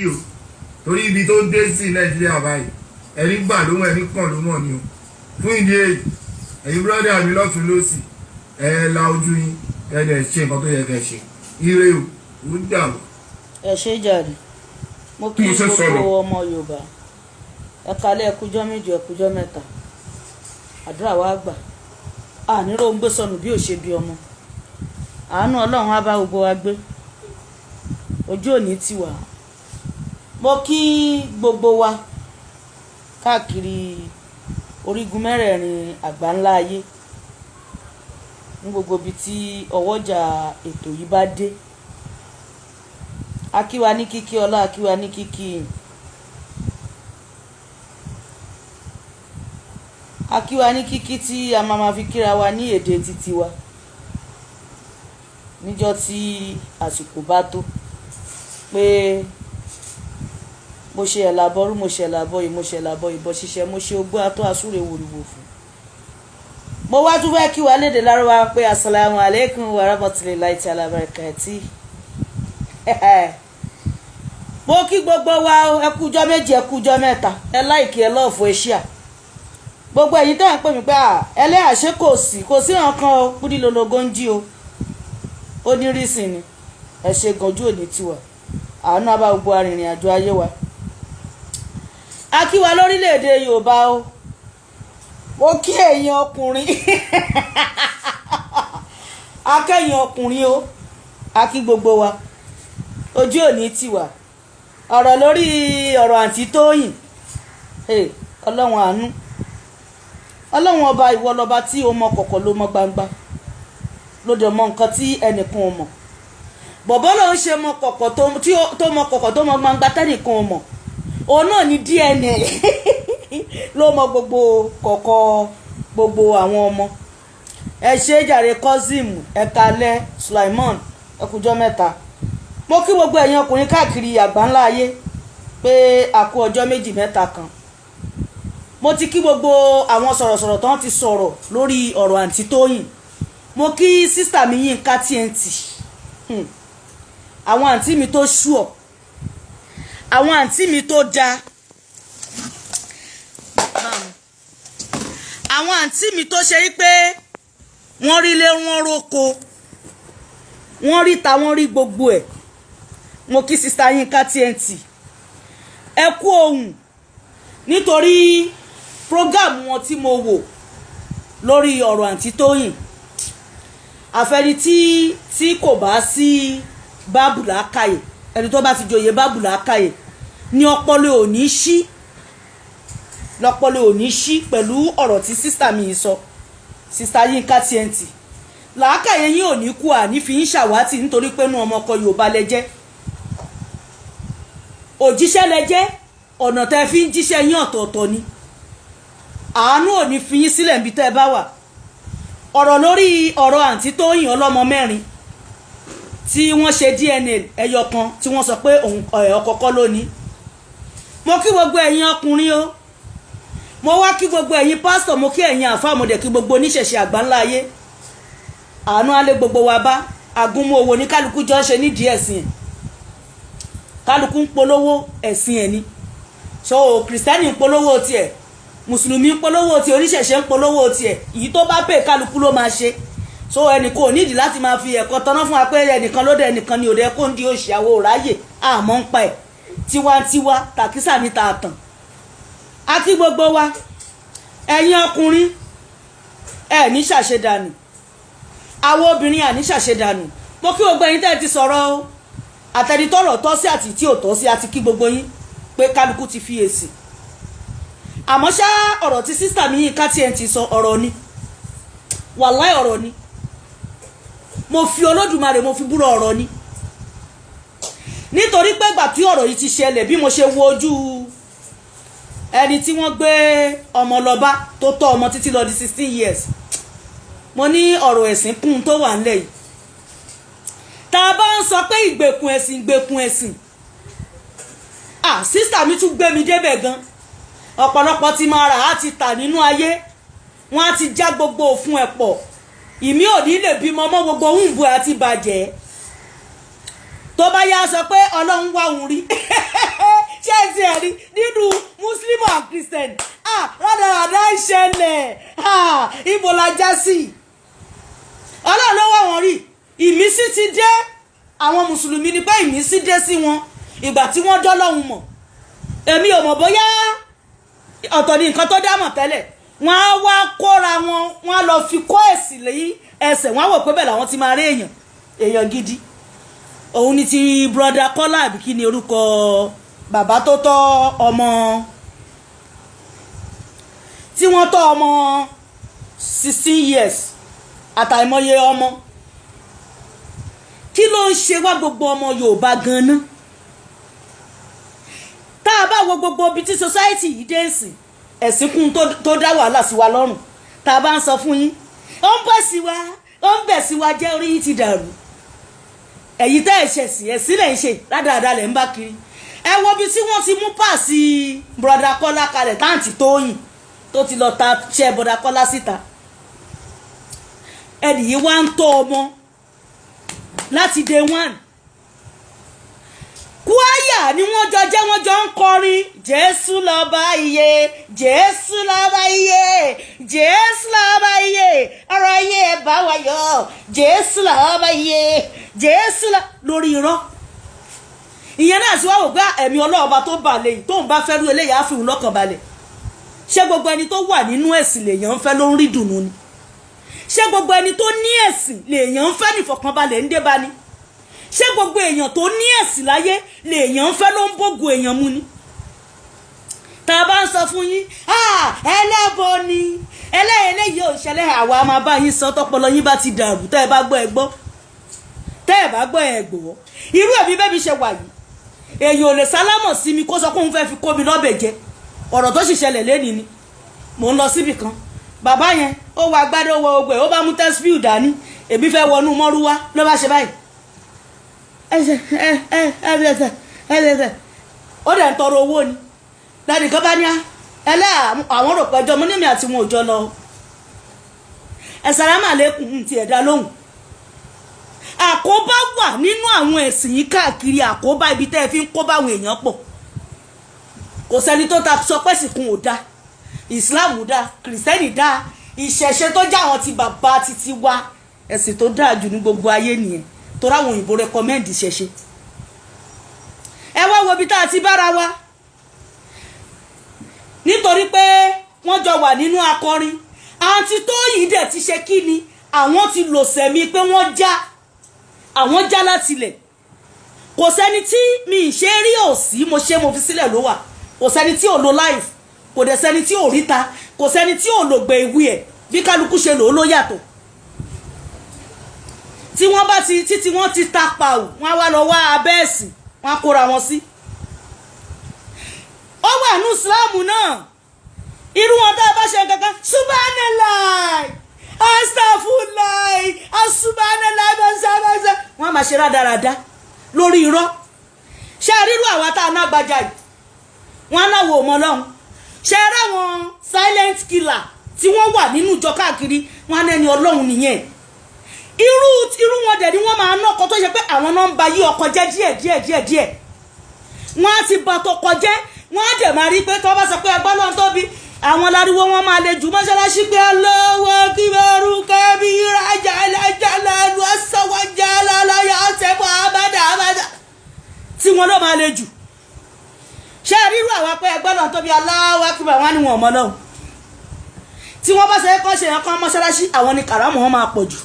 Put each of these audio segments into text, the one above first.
bí o torí ibi tó ń dé sí Nàìjíríà báyìí ẹni gbà ló mọ̀ ẹni kàn ló mọ̀ ni o fún ìdí èyí ẹ̀yin bírọ́dà mi lọ́tún lọ́sì la ojú yín ẹ̀ ṣe nǹkan tó yẹ kẹ́ ṣe ire o ó ń dà wọ́. ẹ ṣe jàre mo kí gbogbo ọmọ Yorùbá ẹ kalẹ̀ ẹkújọ́ méjì ẹkújọ́ mẹ́ta àdúrà wa gbà àníró ń gbé sọnù bí ò ṣe bí ọmọ àánú Ọlọ́run á bá gbogbo wa gbé ojú òní tiwa mo kí gbogbo wa káàkiri orígun mẹ́rẹ̀ẹ̀rin àgbáńlá ayé ní gbogbo ibi tí ọwọ́jà ètò yìí bá dé akíwa ní kíkí ọlá akíwa ní kíkí akíwa ní kíkí tí a máa fi kíra wa ní èdè títí wa níjọ́ tí àsìkò bá tó pé mo ṣe ẹ̀làbọ̀rú mo ṣe ẹ̀làbọ̀ yìí mo ṣe ẹ̀làbọ̀ ìbọn ṣiṣẹ́ mo ṣe ogbó àtọ́ àsúre wòlíwò fún. mo wá tún fẹ́ kí wa lédè lárúbáwá pé asalaamu aleykum wa rahmatulahi ta'ala barakati. mo kí gbogbo wa ẹkújọ́ méjì ẹkújọ́ mẹ́ta ẹ láìkí ẹ lọ́ọ̀fù ẹṣíà gbogbo ẹ̀yin tẹ́ ẹ̀ ń pè mí pé ẹlẹ́yà ṣé kò sí nǹkan o kúdí lologo ń jí o ó ní rísìn ni ẹ ṣe ganjú òní tiwa àánú abá gbogbo arìnrìn àjò ayé wa a kí wa lórílẹ̀‐èdè Yorùbá o mo kí ẹ̀yin ọkùnrin akẹ́yìn ọkùnrin o a kí gbogbo wa ojú òní tiwa ọ̀rọ̀ lórí ọ̀rọ̀ àǹtí Tóyìn Ọlọ́run àánú Ọlọ́run ọba ìwọ lọba tí o mọ kọ̀kọ̀ ló mọ gbangba ló dẹ̀ mọ nǹkan tí ẹnìkan ò mọ̀ bọ̀bọ́ ló ń ṣe mọ kọ̀kọ̀ tó mọ kọ̀kọ̀ tó mọ gbangba tẹ́nìkan ò mọ̀ òun náà ní DNA ló mọ gbogbo kọ̀kọ̀ gbogbo àwọn ọmọ ẹ ṣe jàre Kozim ẹ̀kalẹ̀ Sulaiman ẹkùjọ́ mẹ́ta mo kí gbogbo ẹ̀yin ọkùnrin káàkiri àgbáńlá ayé pé a kú ọjọ́ méjì mẹ́ta kan mo ti kí gbogbo àwọn sọ̀rọ̀sọ̀rọ̀ tó ń ti sọ̀rọ̀ lórí ọ̀rọ̀ àǹtí Tóyìn mo kí sísítà mi Yínká TNT àwọn àǹtí mi tó ṣùọ̀ àwọn àǹtí mi tó dáa àwọn àǹtí mi tó ṣe wípé wọ́n rí lé wọ́n róko wọ́n rí ta wọ́n rí gbogbo ẹ̀ mo kí sísítà Yínká TNT ẹ kú ohùn nítorí program wọn tí mo wò lórí ọ̀rọ̀ àǹtí Tóyìn àfẹ́ni tí kò bá sí báàbù làákàyè ẹni tó bá ti joyè báàbù làákàyè ní ọpọlọ òní ṣí lọpọlọ òní ṣí pẹ̀lú ọ̀rọ̀ tí sísítà mi sọ sísítà Yínká TNT làákàyè yín ò ní kú àní fi ń ṣàwátì nítorí pé inú ọmọ ọkọ Yorùbá lẹ jẹ́ òjíṣẹ́ lẹ jẹ́ ọ̀nà tẹ́ fi ń jíṣẹ́ yín ọ̀tọ̀ọ̀tọ̀ ni àánú ò ní fi yín sílẹ̀ níbi tẹ́ ẹ bá wà ọ̀rọ̀ lórí ọ̀rọ̀ àǹtí Tóyìn ọlọ́mọ mẹ́rin tí wọ́n ṣe DNA ẹyọ kan tí wọ́n sọ pé ọkọ kọ́ ló ní mo kí gbogbo ẹ̀yin ọkùnrin o mo wá kí gbogbo ẹ̀yin pásítọ̀ mo kí ẹ̀yin àfáà mo dẹ̀ kí gbogbo oníṣẹ̀ṣe àgbáńlá ayé àánú alẹ́ gbogbo wa bá agúnmọ́ owó ní kálukú jọ ń ṣe nídìí ẹ̀sìn ẹ̀ kálukú ń polówó ẹ̀sìn ẹ̀ ni so kìrìsìtẹ́nì ń polówó tiẹ̀ mùsùlùmí ń polówó tiẹ̀ oníṣẹ̀ṣe ń polówó tiẹ̀ èyí tó bá pè kálukú ló máa ṣe so ẹnìkan ò nídìí láti máa fi ẹ̀kọ́ tọ́ná fún wa pé ẹnìkan ló dé ẹnìkan ni òde kó ń di òṣì àwọ̀ òráyè àmọ́ ń pa ẹ̀ tiwantiwa tàkísà ní tààtàn àti gbogbo wa ẹ̀yin ọkùnrin ẹ̀ ní ṣàṣedànù àwọn obìnrin àní ṣàṣedànù mo kí gbogbo ẹ̀yin tẹ́ ti sọ̀rọ̀ o àtẹnitọ́rọ̀ tọ́ sí àti tí ò tọ́ sí àti kí gbogbo yín pé kálukú ti fi èsì àmọ́ ṣá ọ̀rọ̀ tí sísítà mi Yínká TNT sọ ọ̀rọ̀ ni wàláì ọ̀rọ̀ ni mo fi Olódùmarè mo fi búrò ọ̀rọ̀ ni nítorí pé gbà tí ọ̀rọ̀ yìí ti ṣẹlẹ̀ bí mo ṣe wo ojú ẹni tí wọ́n gbé ọmọ lọ́ba tó tọ́ ọmọ títí lọ di 16 years mo ní ọ̀rọ̀ ẹ̀sìn kún tó wà ńlẹ̀ yìí tá a bá ń sọ pé ìgbèkùn ẹ̀sìn sísítà mi tún gbé mi débẹ̀ gan ọ̀pọ̀lọpọ̀ ti máa rà á ti tà nínú ayé wọ́n á ti já gbogbo òfun ẹ̀ pọ̀ ìmí ò ní lè bímọ mọ́ gbogbo òun bu àti bàjẹ́ tó bá yá sọ pé Ọlọ́run wá òun rí Christian rádàrádà ìṣẹ̀lẹ̀ ibo la já sí ọlọ́run ló wá wọn rí ìmísí ti dé àwọn mùsùlùmí ní pé ìmísí dé sí wọn ìgbà tí wọ́n dọ́lọ́hun mọ̀ èmi ò mọ̀ bóyá ọ̀tọ̀ ni nǹkan tó dámọ̀ tẹ́lẹ̀ wọ́n á wá kóra wọn wọ́n á lọ fi kó ẹ̀sìn lẹ́yìn ẹsẹ̀ wọ́n á wò pé bẹ́ẹ̀ làwọn ti máa rí èèyàn gidi òun ni ti broda Kọ́lá àbí kí ni orúkọ bàbá tó tọ́ ọmọ tí wọ́n tọ́ ọmọ 16 years àtàìmọye ọmọ kí ló ń ṣe wá gbogbo ọmọ Yorùbá gan-an tá a bá wo gbogbo ibi tí society yìí dé ìsìn ẹ̀sìn kún tó dá wàhálà sí wa lọ́rùn tá a bá ń sọ fún yín ó ń bẹ̀ sí wa jẹ́ orí yìí ti dàrú ẹ̀yìn tẹ́ ẹ̀ṣẹ̀ sí ẹ̀sìn lẹ̀ ń ṣe ládàáda lẹ̀ ń bá kiri ẹ wo bí tí wọ́n ti mú páàsì broda Kọ́lá kalẹ̀ táǹtì Tóyìn tó ti lọ ta ṣẹ́ broda Kọ́lá síta ẹnì yìí wá ń tọ́ ọmọ láti day one kwaya ni wọ́n jọ jẹ́ wọ́n jọ ń kọrin Jésù lọ́ba iye Jésù lọ́ba iye Jésù lọ́ba iye ọ̀rọ̀ iye ẹ̀ bá wa yọ̀ Jésù lọ́ba iye Jésù lórí irọ́ ìyẹn náà sì wá wò pé ẹ̀mí ọlọ́ọ̀ba tó balẹ̀ yìí tóun bá fẹ́ rú eléyìí á fi òun lọ́kàn balẹ̀ ṣé gbogbo ẹni tó wà nínú ẹ̀sìn lèèyàn ń fẹ́ ló ń rí dùnú ni ṣé gbogbo ẹni tó ní ẹ̀sìn lèèyàn ń fẹ́ nífọ̀kànbalẹ̀ ń dé bá ni ṣé gbogbo èèyàn tó ní ẹ̀sìn láyé lèèyàn ń fẹ́ ló ń bógo èèyàn mu ni tá a bá ń sọ fún yín ẹlẹ́bọ ni eléyìí ò ṣẹlẹ̀ àwa máa bá yín sọ tọpọlọ yín bá ti dàrú tẹ́ ẹ bá gbọ́ ẹ gbọ́ tẹ́ ẹ bá gbọ́ ẹ gbọ́ irú ẹ̀mí bẹ́ẹ̀ mi ṣe wà yìí èèyàn ò lè sálámọ̀ sí mi kó sọ pé òun fẹ́ fi kó mi lọ́bẹ̀ jẹ ọ̀rọ̀ tó sì ṣẹlẹ̀ lẹ́nìí ni mò ń lọ síbì kan bàbá yẹn ó wọ agbádá ó wọ ogbè ó bá mú tẹ́sífìù dání èmi fẹ́ wọnú mọ́rúwá ló bá ṣe báyìí ó dẹ̀ ń tọrọ owó ni láti kan bá ní àwọn rò pẹ́jọ́ mo ní mi àti wọn ò jọ lọ ẹ̀sàlámà lẹ́kùn ti ẹ̀dá lóhùn àkóbá wà nínú àwọn ẹ̀sìn yìí káàkiri àkóbá ibi tẹ́ ẹ fi ń kó báwọn èèyàn pọ̀ kò sẹ́ni tó ta sọ pé sìnkún ò dá Islam dá kìrìsìtẹ́nì dá ìṣẹ̀ṣe tó já àwọn ti bàbá títí wá ẹ̀sìn tó dáa jù ní gbogbo ayé nìyẹn torí àwọn òyìnbó rẹkọmẹ́ǹdì ìṣẹ̀ṣe ẹ wá wo ibi tá a ti bára wa nítorí pé wọ́n jọ wà nínú akọrin àǹtí Tóyìn dẹ̀ ti ṣe kí ni àwọn ti lò sẹ̀mí pé àwọn já látilẹ̀ kò sẹ́ni tí mi ì ṣe rí òsì mo fi sílẹ̀ ló wà kò sẹ́ni tí ò lo life kò dẹ̀ sẹ́ni tí ò ríta kò sẹ́ni tí ò lò gbé ìwé ẹ̀ bí kálukú ṣe lò ó ló yàtọ̀ tí wọ́n bá ti títí wọ́n ti ta pàù wọ́n á wá lọ wá abẹ́ ẹ̀sìn wọ́n á kóra wọn sí ó wà ní Islam náà irú wọn tá a bá ṣe kankan subhanallah astagfirullah asubhanallah bẹ́sẹ̀ wọ́n á máa ṣe rádaràda lórí irọ́ ṣe rírú àwa tá a ná gbajà yìí wọ́n á náwó ọmọ ọlọ́run ṣe ráwọn silent killer tí wọ́n wà nínú ìjọ káàkiri wọ́n á nẹ́ni ọlọ́run nìyẹn irú wọn dẹ̀ ni wọ́n máa ná ọkọ tó ṣe pé àwọn náà ń ba yí ọkọ jẹ́ díẹ̀ wọ́n á ti ba tọkọ jẹ́ wọ́n á dẹ̀ máa rí pé tó bá sọ pé ẹgbọ́n náà tóbi àwọn aláriwo wọn máa lè jù mọ́ṣáláṣí pé Allahu akbar kabira jalalu asawajala àtẹ̀bọ̀ abada tí wọ́n ló máa lè jù ṣé rírú àwọn pé ẹgbọ́n náà tóbi Allahu akbar wọn ni wọn mọ́ lọ́hùn tí wọ́n bá ṣe kọ́ ṣe ẹ̀kan mọ́ṣáláṣí àwọn ni kàrámù wọn máa pọ̀ jù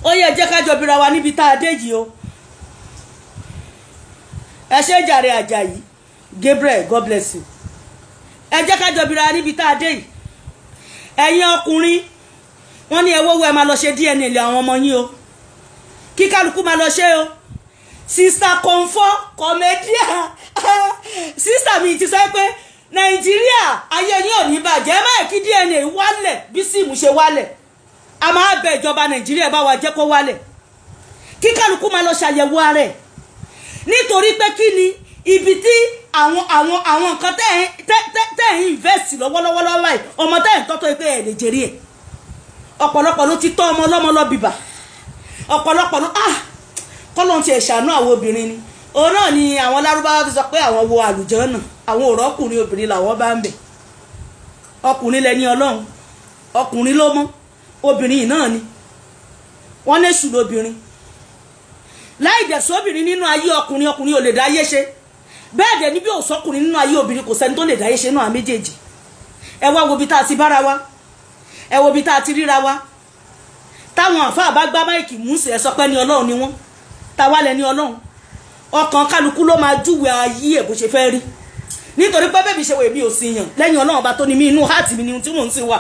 ó yẹ jẹ́ ká jọ bira wa níbi tá a dé yìí o ẹ ṣe jàre Àjàyí Gabriel God bless you ẹ jẹ́ ká jọ bira wa níbi tá a dé yìí ẹ̀yin ọkùnrin wọ́n ní ẹwọ́wọ́ ẹ máa lọ ṣe DNA lé àwọn ọmọ yín o kí kálukú máa lọ ṣe o sista Comfort comedian sista mi ti sọ pé Nàìjíríà ayé yín ò ní bàjẹ́ ẹ má kí DNA wálẹ̀ bí síìmù ṣe wálẹ̀ a máa bẹ ìjọba Nàìjíríà bá wa jẹ́ kó wálẹ̀ kí kálukú máa lọ ṣàyẹ̀wò ara ẹ̀ nítorí pé kí ni ibi tí àwọn nǹkan tẹ́ ẹ̀ invest lọ́wọ́lọ́wọ́ báyìí ọmọ tẹ́ ẹ̀ ń tọ́tọ́ pé ẹ̀ lè jèrè ẹ̀ ọ̀pọ̀lọpọ̀ ló ti tọ́ ọmọ ọlọ́mọ lọ bìbà ọ̀pọ̀lọpọ̀ ló kọ́lọ́n ti ẹ̀ ṣàánú àwọn obìnrin ni òun náà ni àwọn lárúbáwá fi sọ pé àwọn wo àlùjànnà àwọn òrò ọkùnrin obìnrin làwọn bá ń bẹ̀. Ọkùnrin lẹni Ọlọ́run, ọkùnrin ló mọ́, obìnrin náà ni wọ́n lè ṣù lóbìnrin. Láì dẹ̀ sóbìnrin nínú ayé ọkùnrin ò lè dáyé ṣe. Bẹ́ẹ̀ dẹ̀ níbi òsọkùnrin nínú ayé obìnrin kò sẹ́ni tó lè dáyé ṣe náà méjèèjì. Ẹ wá wo bí tá a ti bára wa, ẹ wo bí tá a ti ríra wa. Táwọn àfáà bá gbá máìkì mú sí ẹ sọ pé ní Ọlọ́run ni wọ́n, táwa lẹni Ọlọ́run. Ọkàn kálukú ló máa júwe ayé ẹ̀ bó ṣe fẹ́ rí. Nítorí pé bẹ́ẹ̀ bí ṣe wò èmi ò sí yàn lẹ́yìn Ọlọ́run bá tó ní mí inú háàtì mi ni ohun tí mò ń sìn wà.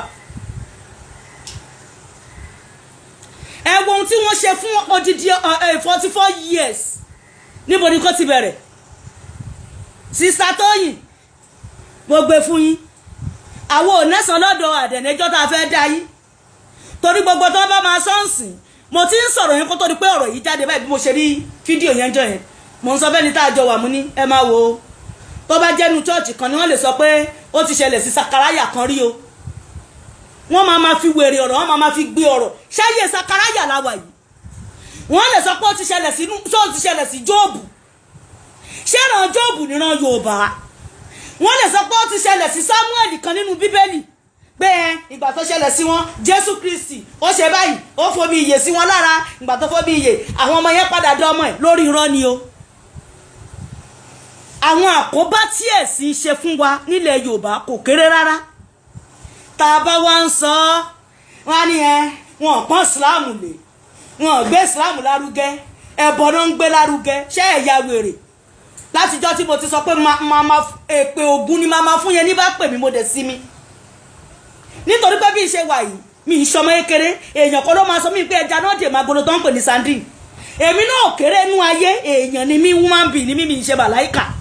Ẹ wo ohun tí wọ́n ṣe fún odidi 44 years níbo ni kò ti bẹ̀rẹ̀. Sista Tóyìn mo gbé fún yín, àwọn ò nẹ́sàn lọ́dọ̀ àdẹ̀nẹ́jọ́ tá a fẹ́ dá yín torí gbogbo tó bá máa sọ́ǹsìn. Mo ti ń sọ̀rọ̀ yẹn kó tó di pé ọ̀rọ̀ yìí jáde báyìí bí mo ṣe rí fídíò yẹn jọ yẹn mo ń sọ fẹ́ni tá a jọ wà mú ní ẹ máa wo tó bá jẹ́nu chọ́ọ̀chì kan ni wọ́n lè sọ pé ó ti ṣẹlẹ̀ sí sakaraya kan rí o. Wọ́n máa fi wèrè ọ̀rọ̀, wọ́n máa fi gbé ọ̀rọ̀ ṣáyé sakaraya láwa yìí. Wọ́n lè sọ pé ó ti ṣẹlẹ̀ sí Jóòbù. Ṣẹ́ràn Jóòbù níran Yorùbá. Wọ́n lè sọ pé ó ti ṣẹlẹ̀ sí Sámúẹ́lì kan nínú Bíbélì pé ìgbà tó ṣẹlẹ̀ sí wọn Jésù Kristi ó ṣe báyìí ó fomi ìyè sí wọn lára. Ìgbà tó fomi ìyè àwọn ọmọ yẹn padà dán ọmọ ẹ̀ lórí irọ́ ni o. Àwọn àkóbá tí ẹ̀sìn ṣe fún wa nílẹ̀ Yorùbá kò kéré rárá. Tá a bá wá ń sọ wọ́n á ní wọn pọ́n ìsìláàmù lé, wọn gbé ìsìláàmù lárugẹ, ẹbọ náà ń gbé lárugẹ. Ṣé ẹ̀yà wèrè? Látijọ́ tí mo ti sọ pé èpè Ògún ni màmá fún yẹn ní bá pè mí mo dẹ̀ sí mi. Nítorí pé bí ìṣe wà yìí mi ń ṣọmọ kékeré, èèyàn kan ló máa sọ mí pé ẹja náà dè máa gbọdọ̀ tó ń pè ní sandin. Èmi náà kéré nú ayé, èèyàn ni mí, woman being ni mí, mi ń ṣe màláìkà.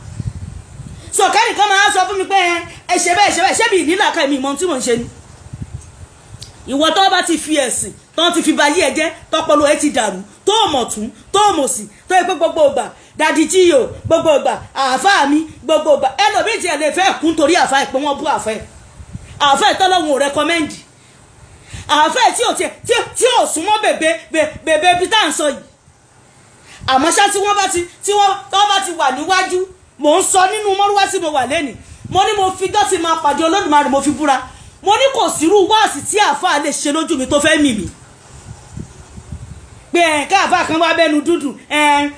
So kẹ́nìkan máa sọ fún mi pé ẹ ṣe bẹ́ẹ̀ ṣé bí ìnílàkà mi mọ tí mò ń ṣe ni. Ìwọ tó bá ti fi ẹ̀sìn tó ti fi ba ayé ẹ jẹ́ tọpọlọ ẹ ti dàrú tó mọ̀ tún tó mọ̀ sí tó yẹ pé gbogbo ìgbà dadi jíyò gbogbo ìgbà àáfàá mi gbogbo ìgbà ẹlòmíì tí ẹ lè fẹ́ kún torí àáfàá ẹ pé wọ́n bú àáfàá ẹ. Àáfàá ẹ tọ́lọ́hun ò rẹ́kọ́mẹ́ndì. Àáfàá ẹ tí ò súnmọ́ bèbè bí tá à ń sọ yìí. Àmọ́ ṣá tí wọ́n bá ti wà níwájú mò ń sọ nínú mọ́rúwá tí mo wà lẹ́nìí mo ní mo fi dọ́tí máa pàdé Olódùmarè mo fi búra mo ní kò sírú wáàsí tí àáfàá lè ṣe lójú mi tó fẹ́ mì mí pé káàfàá kan wá bẹ́nu dúdú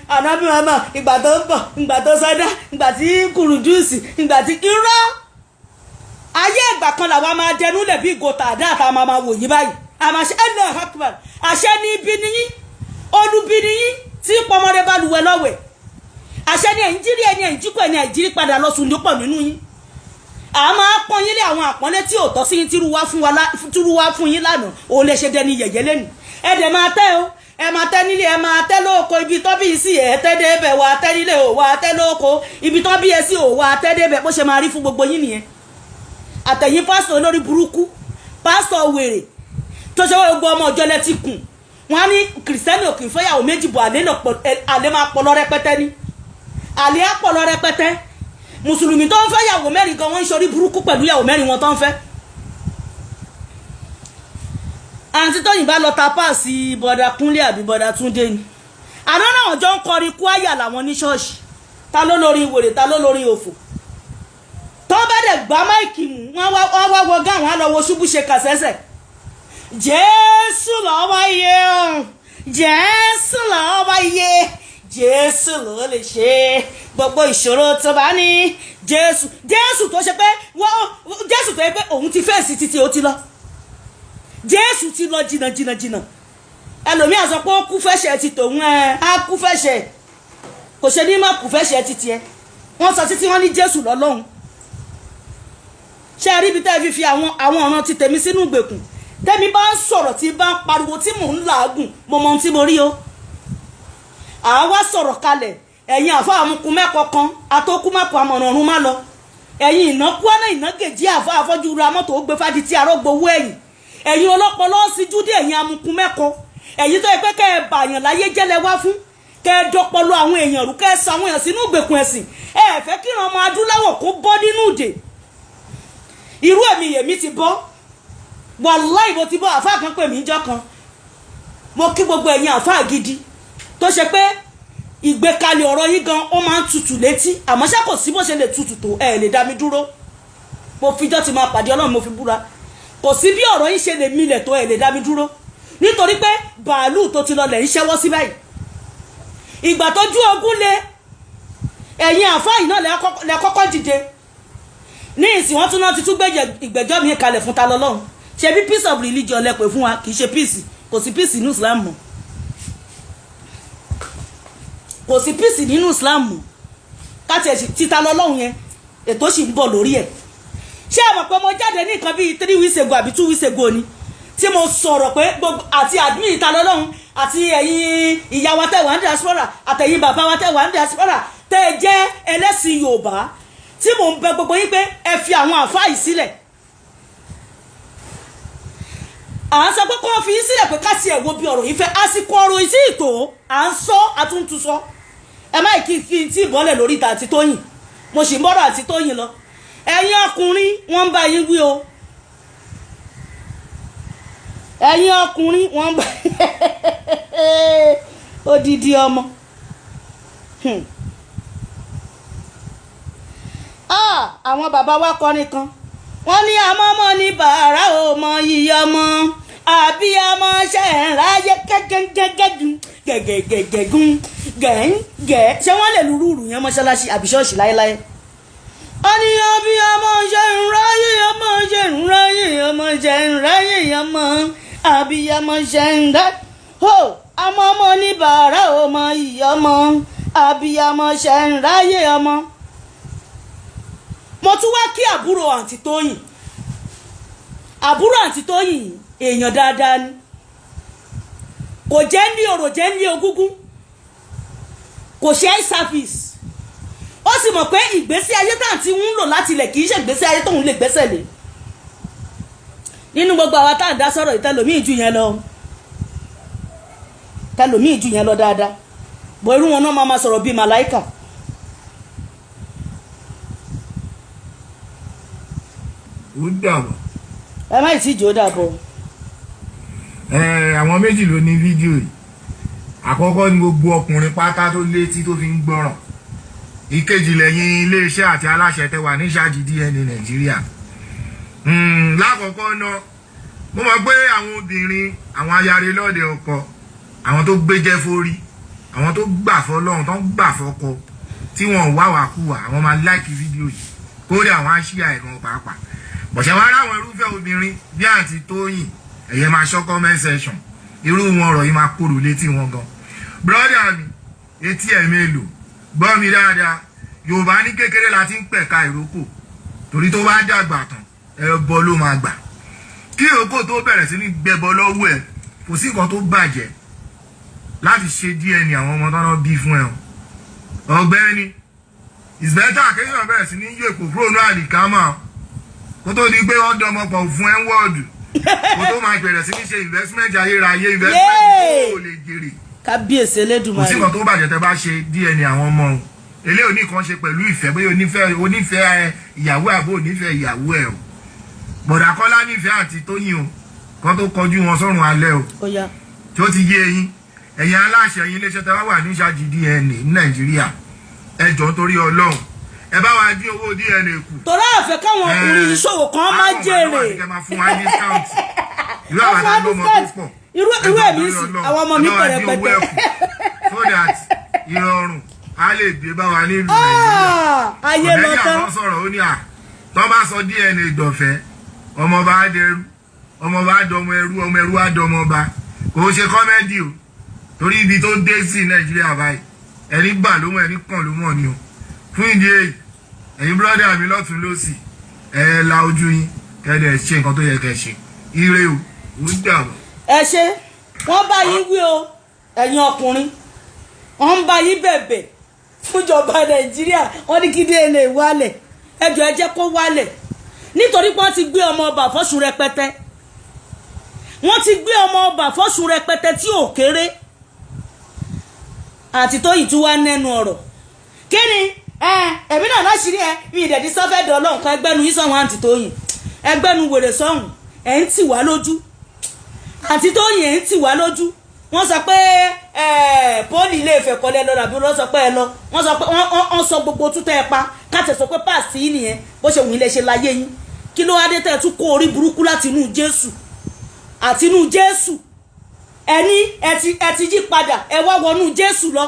ànábì màmá ìgbà tó ń bọ̀ ìgbà tó sọdá ìgbà tí kùrùdùsì ìgbà tí irọ́ ayé ìgbà kan làwọn máa dẹnu lẹ̀ bí gòtà àdá àtàwọn máa wò yí báyìí àmọ́ ṣe Eleha Akbar àṣẹ ní ibi níyí olúbi níyí tí pọmọdé bá luwẹ̀ lọ́wẹ̀ àṣẹ ní ẹ̀yìn jírí ẹni ẹ̀yìn jíkọ̀ ẹni àìjírí padà lọ sùn lópọ̀ nínú yín. A máa pọ́n yín lé àwọn àpọ́nlé tí ò tọ́ sí yín tírú wá fún yín lánàá òun lè ṣe dẹni yẹ̀yẹ́ lẹ́nu. Ẹ dẹ̀ máa tẹ́ o ẹ máa tẹ́ nílé ẹ máa tẹ́ lóko ibi tọ́ bí sí ẹ tẹ́ débẹ̀ wà tẹ́ nílé ò wà tẹ́ lóko ibi tọ́ bí ẹ sí ò wà tẹ́ débẹ̀ bó ṣe máa rí fún gbogbo yín nìyẹn. Àtẹ̀yìn pásítọ̀ olórí burúkú pásítọ̀ wèrè tó ṣe wọ́n gbogbo ọmọ ọjọ́ lẹ́tí kùn wọ́n á ní kìrìsìtẹ́nì òkè ìfẹ́yàwó méjì bọ̀ àlẹ́ máa pọ̀ lọ rẹpẹtẹ ní àlẹ́ á pọ̀ lọ rẹpẹtẹ mùsùlùmí tó ń fẹ́ yàwó mẹ́rin gan wọ́n ń ṣorí burúkú pẹ̀lú yàwó mẹ́rin wọn tó ń fẹ́. Àǹtí Tóyìn bá lọ ta páàsì bọ̀dà Kúnlé àbí bọ̀dà Túndé ni àná náà jọ ń kọrin kwaya làwọn ní ṣọ́ọ̀ṣì ta ló lórí wèrè ta ló lórí òfò tó bá dẹ̀ gbá máìkì mú wọ́n wá wọ gáwọn á lọ wo ṣubú ṣe kàṣẹ́sẹ̀ Jésù lọ́wọ́ iye o Jésù lọ́wọ́ iye Jésù ló lè ṣe gbogbo ìṣòro tó bá ní Jésù tó ṣe pé Jésù tó yẹ pé òun ti fèsì títí ó ti lọ Jésù ti lọ jìnnà ẹlòmíà sọ pé ó kú fẹ́ṣẹ̀ ti tòun á kú fẹ́ṣẹ̀ kò ṣe ní má kú fẹ́ṣẹ̀ ti tiẹ̀ wọ́n sọ títí wọ́n ní Jésù lọ́lọ́run ṣe rí ibi tẹ́ fi àwọn ọ̀ràn ti tèmi sínú ìgbèkùn tẹ́mi bá ń sọ̀rọ̀ tí bá ń pariwo tí mò ń làágùn mo mọ ohun tí mo rí o àwa sọ̀rọ̀ kalẹ̀ ẹ̀yin àfa àmukùn mẹ́kọ̀ọ́ kan atókùmẹ́kọ̀ àmọ̀ràn ọ̀run má lọ ẹ̀yin ìnákúánà ìnágèjì àfa àfọ́jú ra mọ́tò ó gbé fádi tí arógbowó ẹ̀yin ọlọ́pọlọ sí júdé ẹ̀yin amukùn mẹ́kọ̀ọ́ ẹ̀yin tó yẹ pé kẹ́ ẹ bàyàn láyé jẹ́lẹ̀ wá fún kẹ́ ẹ dọpọlọ àwọn èèyàn rú kẹ́ ẹ sọ àwọn èèyàn sínú ìgbèkùn ẹ̀sìn ẹ fẹ́ kí ọmọ adúláwọ̀ kó bọ́ nínú ìdè irú èmi ti bọ́ wàláì mo ti bọ́ àfa kan pè mí jọ́ kan mo kí gbogbo ẹ̀yin àfa gidi tó ṣe pé ìgbékalẹ̀ ọ̀rọ̀ yín gan ó máa ń tutù létí àmọ́ ṣá kò sí bó ṣe lè tutù tó ẹ lè dá mi dúró mo fijọ́ ti máa pàdé Ọlọ́run mo fi búra kò sí bí ọ̀rọ̀ yín ṣe lè milẹ̀ tó ẹ lè dá mi dúró nítorí pé bàálù tó ti lọlẹ̀ ń ṣẹ́wọ́ sí báyìí ìgbà tó jú ogún lé ẹ̀yin àfáà náà lẹ kọ́kọ́ dìde ní ìsìn wọn tún náà ti tún ìgbẹ́jọ́ mi kalẹ̀ fún ta lọ́lọ́run ṣe bí peace of religion lẹ pè fún wa kì í ṣe peace kò sí peace nínú Islam mọ́ kò sí peace nínú Islam mọ́ káti ẹ̀ títa lọ́lọ́run yẹn ètò sì ń bọ̀ lórí ẹ̀ ṣé ẹ mọ̀ pé mo jáde ní nǹkan bíi 3 weeks ago àbí 2 weeks ago ni tí mo sọ̀rọ̀ pé gbogbo àti admin ìta lọ́lọ́run àti ẹ̀yin ìyá wa tẹ̀ wá ní diaspora àtẹ̀yin bàbá wa tẹ̀ wá ní diaspora tẹ́ ẹ jẹ́ ẹlẹ́sìn Yorùbá tí mò ń bẹ gbogbo yín pé ẹ fi àwọn àfáà yìí sílẹ̀ à ń sọ pé kó fi yín sílẹ̀ pé ká tiẹ̀ wo bí ọ̀rọ̀ yìí fẹ́ àsìkò ọ̀rọ̀ yìí sí ìtò à ń sọ àtúntúnsọ ẹ má kí n tí ìbọ́lẹ̀ lórí ìta àti Tóyìn mo sì ń bọ́rọ̀ àti Tóyìn lọ ẹ̀yin ọkùnrin wọ́n ń bá yín wí o ẹ̀yin ọkùnrin wọ́n ń bá odidi ọmọ àwọn bàbá wa kọrin kan wọ́n ní àmọ́mọ́ ní bàárà ò mọ iye ọmọ àbí ọmọ ṣe ń ráyé gẹ́gẹ́gẹ́gẹ́gùn gẹ́gẹ́gẹ́gùn gẹ́gẹ́ ṣé wọ́n lè lùrù yẹn mọ́ṣáláṣí àbí ṣọ́ọ̀ṣì láéláé wọ́n ní àbí ọmọ ṣe ń ráyé ọmọ ṣe ń ráyé ọmọ ṣe ń ráyé ọmọ àbí ọmọ ṣe ń ráyé ọmọ ní bàárà ò mọ iye ọmọ àbí ọmọ ṣe ń ráyé ọmọ. Mo tún wá kí àbúrò àǹtí Tóyìn èèyàn dáadáa ni kò jẹ́ ní orò jẹ́ ní ogúngún kò ṣe eye service ó sì mọ̀ pé ìgbésí ayé tá à ń ti ń lò láti ilẹ̀ kì í ṣe ìgbésí ayé tóun lè gbẹ́sẹ̀ lé nínú gbogbo àwa tá à ń dá sọ̀rọ̀ ìtẹ́lòmíì jù yẹn lọ dáadáa bọ̀ irú wọn náà máa sọ̀rọ̀ bíi màláìkà. ó dàbọ̀. ẹ má tí jò dàbọ̀. àwọn méjì ló ní fídíò yìí àkọ́kọ́ ni gbogbo ọkùnrin pátá tó létí tó fi ń gbọ́ràn ìkejì lẹ́yìn iléeṣẹ́ àti aláṣẹ tẹ́ wà ní ṣáàjì DNA Nàìjíríà. lákọ̀ọ́kọ́ náà mo mọ̀ pé àwọn obìnrin àwọn ayáre lọ́dẹ ọkọ àwọn tó gbéjẹ́ fórí àwọn tó gbà fọ́lọ́run tó ń gbà fọ́kọ tí wọ́n wá wàkúwà àwọn máa láìkì fídíò yìí kórè àwọn àṣìyà ẹ̀gan pàápàá bọ̀ṣẹ̀ wá ráwọn irúfẹ́ obìnrin bí àǹtí Tóyìn ẹ̀yẹ máa ṣọ́ comment section irú wọn ọ̀rọ̀ yìí máa kúrò létí wọn gan. brọ́dà mi etí ẹ̀ mélòó gbọ́ mi dáadáa Yorùbá ní kékeré la ti ń pẹ̀ka ìrókò torí tó bá dàgbà tán ẹbọ ló máa gbà kí ìrókò tó bẹ̀rẹ̀ sí ní gbẹbọ lọ́wọ́ ẹ̀ kò sí nǹkan tó bàjẹ́ láti ṣe DNA àwọn ọmọ tọ́nà bí fún ẹ̀ ọ̀gbẹ́ni it's better kéèyàn bẹ̀rẹ̀ sí ní yèpò kúrò ní àlìkámà kó tó di pé wọ́n dọmọpọ̀ fún ẹ̀ ń wọ́ọ̀dù kó tó máa bẹ̀rẹ̀ sí ní ṣe investment ayérayé investment tó lè jèrè kábíyèsí Elédùmarè kò sí nǹkan tó bàjẹ́ tẹ́ bá ṣe DNA àwọn ọmọ o eléyìí ò ní kan ṣe pẹ̀lú ìfẹ́ bóyá onífẹ́ ìyàwó àbó onífẹ́ ìyàwó ẹ̀ o bọ̀dà Kọ́lá nífẹ̀ẹ́ àti Tóyìn o kan tó kọjú wọn sọ́run alẹ́ o tí ó ti yé eyín ẹ̀yin aláṣẹ yín iléeṣẹ́ tẹ́ wà ní ṣáàjì DNA ní Nàìjíríà ẹ jọ̀ọ́ torí Ọlọ́run ẹ bá wa dín owó DNA kù. torí àfẹ́ káwọn ọkùnrin ìṣòwò kan máa jèrè. irú èmi sì àwọn ọmọ mi pẹ̀rẹ̀ pẹ̀tẹ̀. so that ìrọ̀rùn á lè dé bá wa nílùú Nàìjíríà. ayé lọ tán. ọ̀nẹ́jà kan sọ̀rọ̀ ó ní à tó bá sọ DNA ìdọ̀fẹ́ ọmọ bá dẹrú ọmọ bá dọmọ ẹrú ọmọ ẹrú á dọmọ ọba kò ṣe kọ́mẹ́dì o torí ibi tó dé sí Nàìjíríà báyìí ẹni gbà ló mọ̀ ẹni kàn ló mọ̀ ni o fún ìdí èyí ẹ̀yin brọ́dà mi lọ́tún lọ́sì ẹ la ojú yín kẹ́ẹ̀dẹ̀ ṣe nǹkan tó yẹ kẹ́ ṣe ire o ó dàbọ̀. ẹ ṣe wọ́n bá yín wí o ẹ̀yin ọkùnrin wọ́n ń bá yín bẹ̀bẹ̀ fúnjọba Nàìjíríà wọ́n ní kí DNA wálẹ̀ ẹjọ́ ẹ jẹ́ kó wálẹ̀ nítorí pé wọ́n ti gbé ọmọ ọba fọ́sùn rẹpẹtẹ wọ́n ti gbé ọmọ ọba fọ́sùn rẹpẹtẹ tí ò kéré àti Tóyìn tún wá nẹ́nu ọ̀rọ̀ kí ni ẹ̀mí náà láṣìírí ẹ bí ìdẹ̀dí sọ́fẹ́ dọ̀ ọlọ́run kan ẹgbẹ́nu yín sọ̀hún àǹtí Tóyìn ẹgbẹ́nu wèrè sọ̀hún ẹ̀ ń tì wá lójú àǹtí Tóyìn ẹ̀ ń tì wá lójú wọ́n sọ pé pọ́ọ̀lì ilé ìfẹ́ kọ́lẹ́ lọ àbí wọ́n sọ pé ẹ lọ wọ́n sọ pé wọ́n sọ gbogbo tútẹ́ ẹ pa káàtẹ̀ sọ pé páàsì yìí nìyẹn bó ṣe wù ilé ṣe láyé yín kí ló wá dé tẹ́ ẹ tún kó orí burúkú láti inú Jésù àti inú Jésù ẹni ẹ ti yí padà ẹ wá wọnú Jésù lọ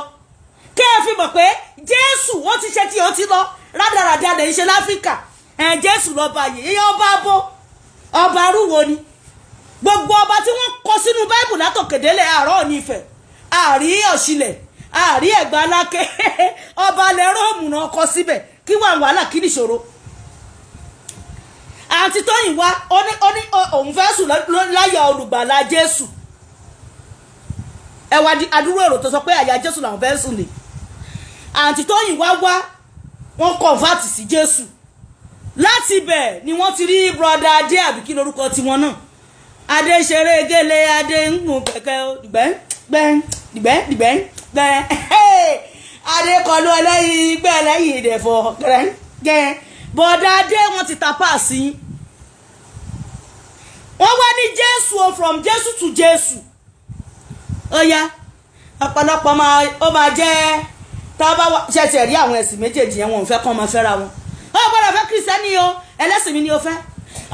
kí ẹ fi mọ̀ pé Jésù ó ti ṣe tí ó ti lọ rádaràdà lè ṣe láfíríkà Jésù lọ́ba yìí ọba abo ọba arúwo ni gbogbo ọba tí wọ́n kọ sínú báìbù látòkèdélé àárọ̀ ní Ifẹ̀ àrí ọ̀ṣìlẹ̀ àrí ẹ̀gbá aláké ọba alẹ́ róòmù náà kọ síbẹ̀ kí wà wàhálà kí nìṣòro àǹtí Tóyìn wá ó ní òun fẹ́ sùn láyà olùgbàlà Jésù ẹ wá adúrú èrò tó sọ pé àyà Jésù làwọn fẹ́ sùn lè àǹtí Tóyìn wá wọ́n kọ̀ǹfàtì sí Jésù láti bẹ̀ ni wọ́n ti rí brọ́dà Adé àbí kí lórúkọ tiwọn náà Adé ṣeré gélé Adé ń gùn kẹ̀kẹ́ dìgbẹ́ Adé kọlu ẹlẹ́yìn gbẹ́ ẹlẹ́yìn ìdẹ̀fọ́ gẹ́ bọ́dà Adé wọ́n ti tapá sí wọ́n wá ní Jésù o from Jésù to Jésù ó yá ọ̀pọ̀lọpọ̀ ó máa jẹ́ tá a bá ṣẹ̀ṣẹ̀ rí àwọn ẹ̀sìn méjèèjì yẹn wọn ò fẹ́ kọ́ máa fẹ́ra wọn ó gbọ́dọ̀ fẹ́ kírísítẹ́nì o ẹlẹ́sìn mi ni o fẹ́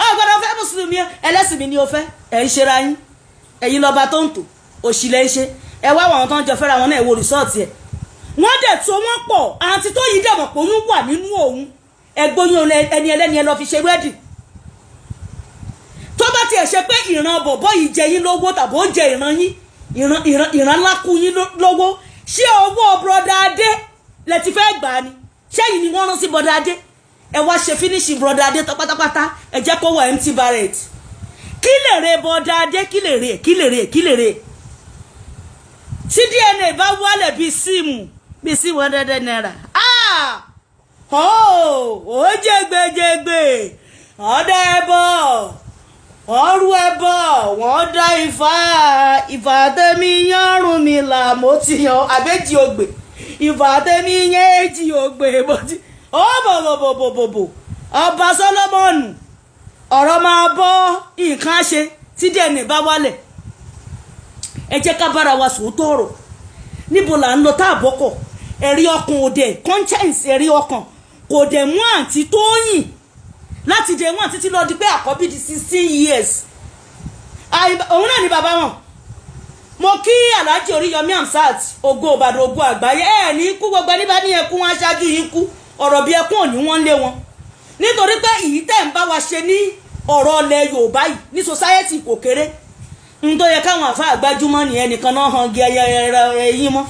ó gbọ́dọ̀ fẹ́ mùsùlùmí o ẹlẹ́sìn mi ni o fẹ́ ẹ̀ ń ṣera yín ẹ̀yin lọ́ba tó ń tò òṣìlẹ̀ ń ṣe ẹ wá àwọn tó ń jọ fẹ́ra wọn náà wo rìsọ́ọ̀tì ẹ̀ wọ́n dẹ̀ tó wọ́n pọ̀ àǹtí tó yí dẹ̀mọ̀ pé oyún wà nínú òun ẹgbóyún ẹni ẹlẹ́ni ẹ lọ fi ṣe wẹ́dì tó bá tiẹ̀ ṣe pé ìran bọ̀bọ́ yìí jẹ yín lówó tàbí ó jẹ ìran yín ìran lákú yín lówó ṣé owó brọ́dà Adé lẹ ti fẹ́ gbà ni ṣẹ́yìn ni wọ́n rán sí brọ́dà Adé ẹ wá ṣe fínísì brọ́dà Adé tán pátápátá ẹ jẹ́ kó wọ empty barret kí lè re brọ́dà Adé kí lè re tí DNA bá wálẹ̀ bíi síìmù bíi sí $100 ó jẹgbẹjẹgbẹ ọdẹ ẹbọ ọrú ẹbọ wọn dá Ifá tẹmí yọrùn mi là mo ti yan àbẹjì ògbè Ifá tẹmí yẹn èjì ògbè mo ti ó bòbòbòbòbò ọba Sólómọ́nù ọ̀rọ̀ máa bọ́ nǹkan ṣe tí DNA bá wálẹ̀ ẹ jẹ́ ká bára wa sòótọ́ ọ̀rọ̀ níbo là ń lọ tá àbọ̀kọ̀ ẹ̀rí ọkàn òde conscience ẹ̀rí ọkàn kò dẹ̀ mú àǹtí Tóyìn láti dẹ̀ mú àǹtí tí lọ di pé àkọ́bí di 16 years òun náà ni bàbá wọn mo kí Alhaji Oríyọmí Hamzat ògo Ìbàdàn ògo àgbáyé ẹ̀ ní kú gbogbo ẹni bá ní ẹkún wọn aṣáájú yín kú ọ̀rọ̀ bí ẹkún òní wọ́n lé wọn nítorí pé èyí tẹ̀ ń bá wa ṣe ní ọ̀rọ̀ ilẹ̀ Yorùbá yìí ní society kò kéré n tó yẹ káwọn àfa àgbájúmọ́ nìyẹn nìkan náà hàn gé ẹyìn mọ́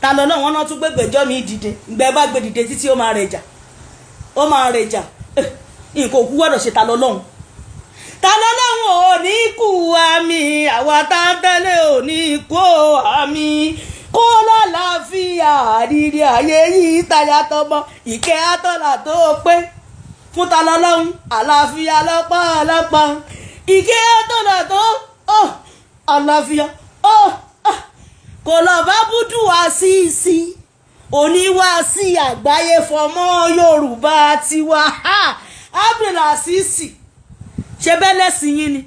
ta lọ náà wọn náà tún gbẹgbẹjọ́ mi dìde ìgbẹ́ bá gbé dìde títí ó máa rẹ̀ jà nǹkan òkú gbọ́dọ̀ ṣe ta lọ lọ́hùn ò ní kú àmì àwa tá ń tẹ́lẹ̀ ò ní kú àmì kó lálàáfíà àdìrí ayé yìí táyà tọmọ ìkẹ́ àtọ́là tó pé fún ta lọ lọ́hùn àlàáfíà lọ́pọ̀lọpọ̀ ìkẹ́ àtọ́là tó àlàáfíà kò lọ bá búdú wá sí oníwá sí àgbáyé fọmọ Yorùbá tiwa Abdullasisi ṣe bẹ́lẹ̀sìn yín ni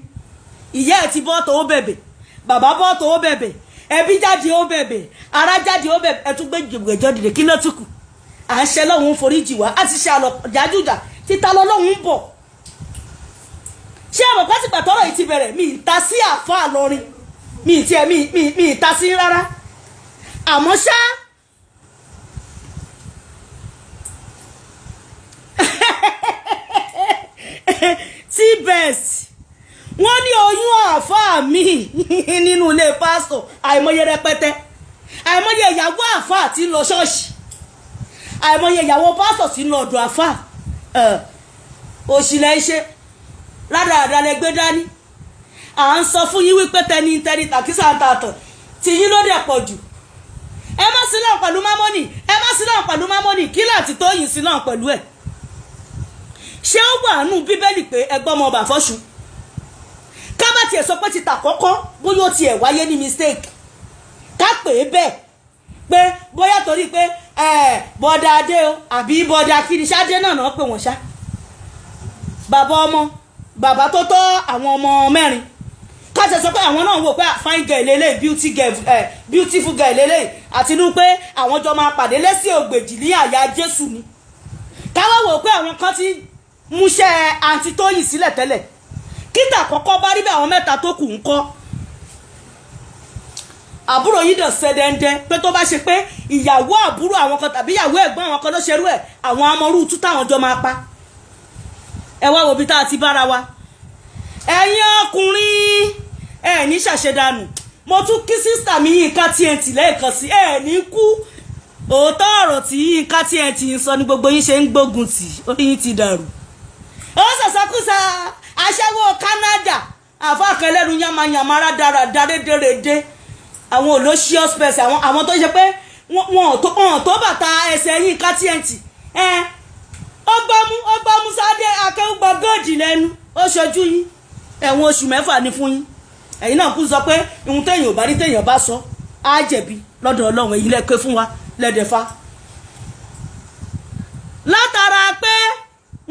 ìyá ẹ̀ ti bọ́ tó ó bẹ̀bẹ̀ bàbá bọ́ tó ó bẹ̀bẹ̀ ẹbí jáde ó bẹ̀bẹ̀ ará jáde ó bẹ̀bẹ̀ ẹ tún gbé ìgbẹ̀jọ́ dìde kí ló tún kù à ń ṣe lọ́hùn foríjì wá á ti ṣe àlọ́ jájújà títa lọ́hùn ń bọ̀ ṣé àwọn pátìpà tọrọ yìí ti bẹ̀rẹ̀ mi ìta sí àfáà lọrin mi ìta sí rárá àmọ́ ṣá T-Best wọ́n ní oyún àfáà mi nínú ilé pásítọ̀ àìmọye rẹpẹtẹ àìmọye ìyàwó àfáà tí ń lọ ṣọ́ọ̀ṣì àìmọye ìyàwó pásítọ̀ tí ń lọ ọ̀dọ̀ àfáà òṣìlẹ̀ iṣẹ́ ládàáda lẹ gbé dání à ń sọ fún yín wípé tẹni tàkísà ń tààtàn tí yín ló dẹ̀ pọ̀ jù ẹ má sí náà pẹ̀lú mámọ́nì kí láti Tóyìn sí náà pẹ̀lú ẹ̀ ṣé ó wà nù bíbélì pé ẹgbọ́n ọmọ ọba fọ́ṣù ká bá tiẹ̀ sọ pé ti tà kọ́kọ́ bóyá ó tiẹ̀ wáyé ní mistake ká pè é bẹ́ẹ̀ pé bóyá torí pé bọ́dà Adé o àbí bọ́dà kiri ṣáde náà pè wọ́n ṣá bàbá tó tọ́ àwọn ọmọ mẹ́rin kájọ sọ pé àwọn náà wò pé fine girl lélẹ̀ beautiful girl lélẹ̀ àti inú pé àwọn jọ máa pàdé lẹ́sìn ògbèjì ní àyà Jésù ni káwá wò pé àwọn kan ti múṣẹ́ àǹtí Tóyìn sílẹ̀ tẹ́lẹ̀ kíta kọ́kọ́ bá rí bí àwọn mẹ́ta tó kù ń kọ́ àbúrò yìí dàn sẹ́dẹ̀ndẹ́ pé tó bá ṣe pé ìyàwó àbúrò àwọn kan tàbí ìyàwó ẹ̀gbọ́n àwọn kan ló ṣerú ẹ̀ àwọn amọ̀rú tú táwọn jọ máa pa ẹ wá wo bí tá a ti bára wa ẹ̀yin ọkùnrin ẹ̀ ní ṣàṣedànù mo tún kí sísítà mi Yínká TNT lẹ́ẹ̀kan sí ẹ̀ ní kú òótọ́ ọ̀rọ̀ tí Yínká TNT ń sọ ní gbogbo yín ṣe ń gbógun tì orí yín ti dàrú ó sọ̀sọ́kùsà aṣẹ́wó Canada àfáàkẹ́lẹ́nu yamayamara dára dárédèrèdè àwọn olóṣìọ́ space àwọn tó ṣe pé wọn tó bàtà ẹsẹ̀ Yínká TNT ọgbọ́mú sáde akẹ́wùgbọ́ góòdì lẹ́nu ó ṣojú yín ẹ̀wọ̀n oṣù 6 ní fún yín ẹ̀yin náà kú sọ pé ohun téèyàn ò bá rí téèyàn bá sọ á jẹ̀bi lọ́dọ̀ Ọlọ́run èyí lẹ́kẹ́ fún wa lẹ́dẹ̀fà látara pé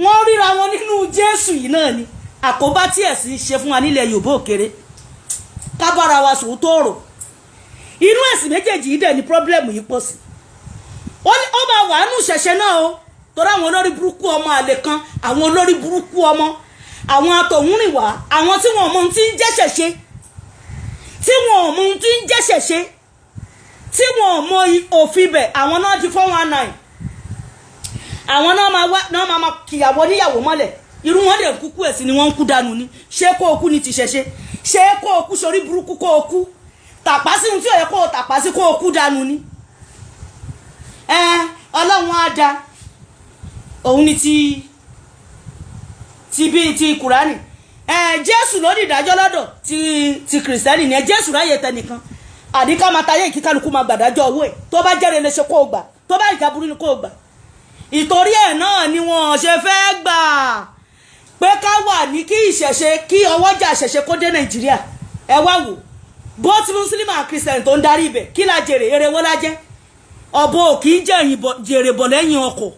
wọ́n ríra wọn nínú Jésù yìí náà ni àkóbá tí ẹ̀sìn ṣe fún wa nílẹ̀ Yorùbá òkèrè kábàárà wa sòótọ́ ọ̀rọ̀ inú ẹ̀sìn méjèèjì yìí dẹ̀ ní pọ́blẹ́mù yìí pọ̀ sí ó máa wà nù ṣẹ̀ṣẹ̀ náà o torí àwọn olórí burúkú ọmọ àlè kan àwọn olórí burúkú ọmọ àwọn atọ̀húnrìnwá àwọn tí wọn mọ ohun tí ń jẹ́ ṣẹ̀ṣẹ̀ tí wọn ò mọ ohun tí ń jẹ́ ṣẹ̀ṣẹ̀ tí wọn ò mọ òfin bẹ̀ àwọn náà di 419 àwọn náà máa kìyàwó níyàwó mọ́lẹ̀ irú wọn dẹ̀ kúkú ẹ̀sìn ni wọ́n ń kú dànù ni ṣé kó o kú ni ti ṣẹ̀ṣẹ̀ ṣé kó o kú sórí burúkú kó o kú tàpá sí ohun tí ò yẹ kó o tàpá sí kó o kú dànù ni Ọlọ́run á da òun ni ti Kùránì Jésù ló ní ìdájọ́ lọ́dọ̀ ti Kìrìsìtẹ́nì ni Jésù ráyè tẹnìkan àdíká máa tayé ìkíkálukú máa gbàdájọ́ owó ẹ̀ tó bá jẹ́rẹ̀ lè ṣe kó o gbà tó bá ìka burú ni kó o gbà ìtorí ẹ̀ náà ni wọ́n ṣe fẹ́ gbà pé ká wà ní kí ìṣẹ̀ṣe kí ọwọ́jà ìṣẹ̀ṣe kó dé Nàìjíríà ẹ wá wò both Muslim and Christian tó ń darí ibẹ̀ kí la jèrè eré wọ́n la jẹ́ ọ̀bọ ò kì í jèrè bọ̀ lẹ́yìn ọkọ̀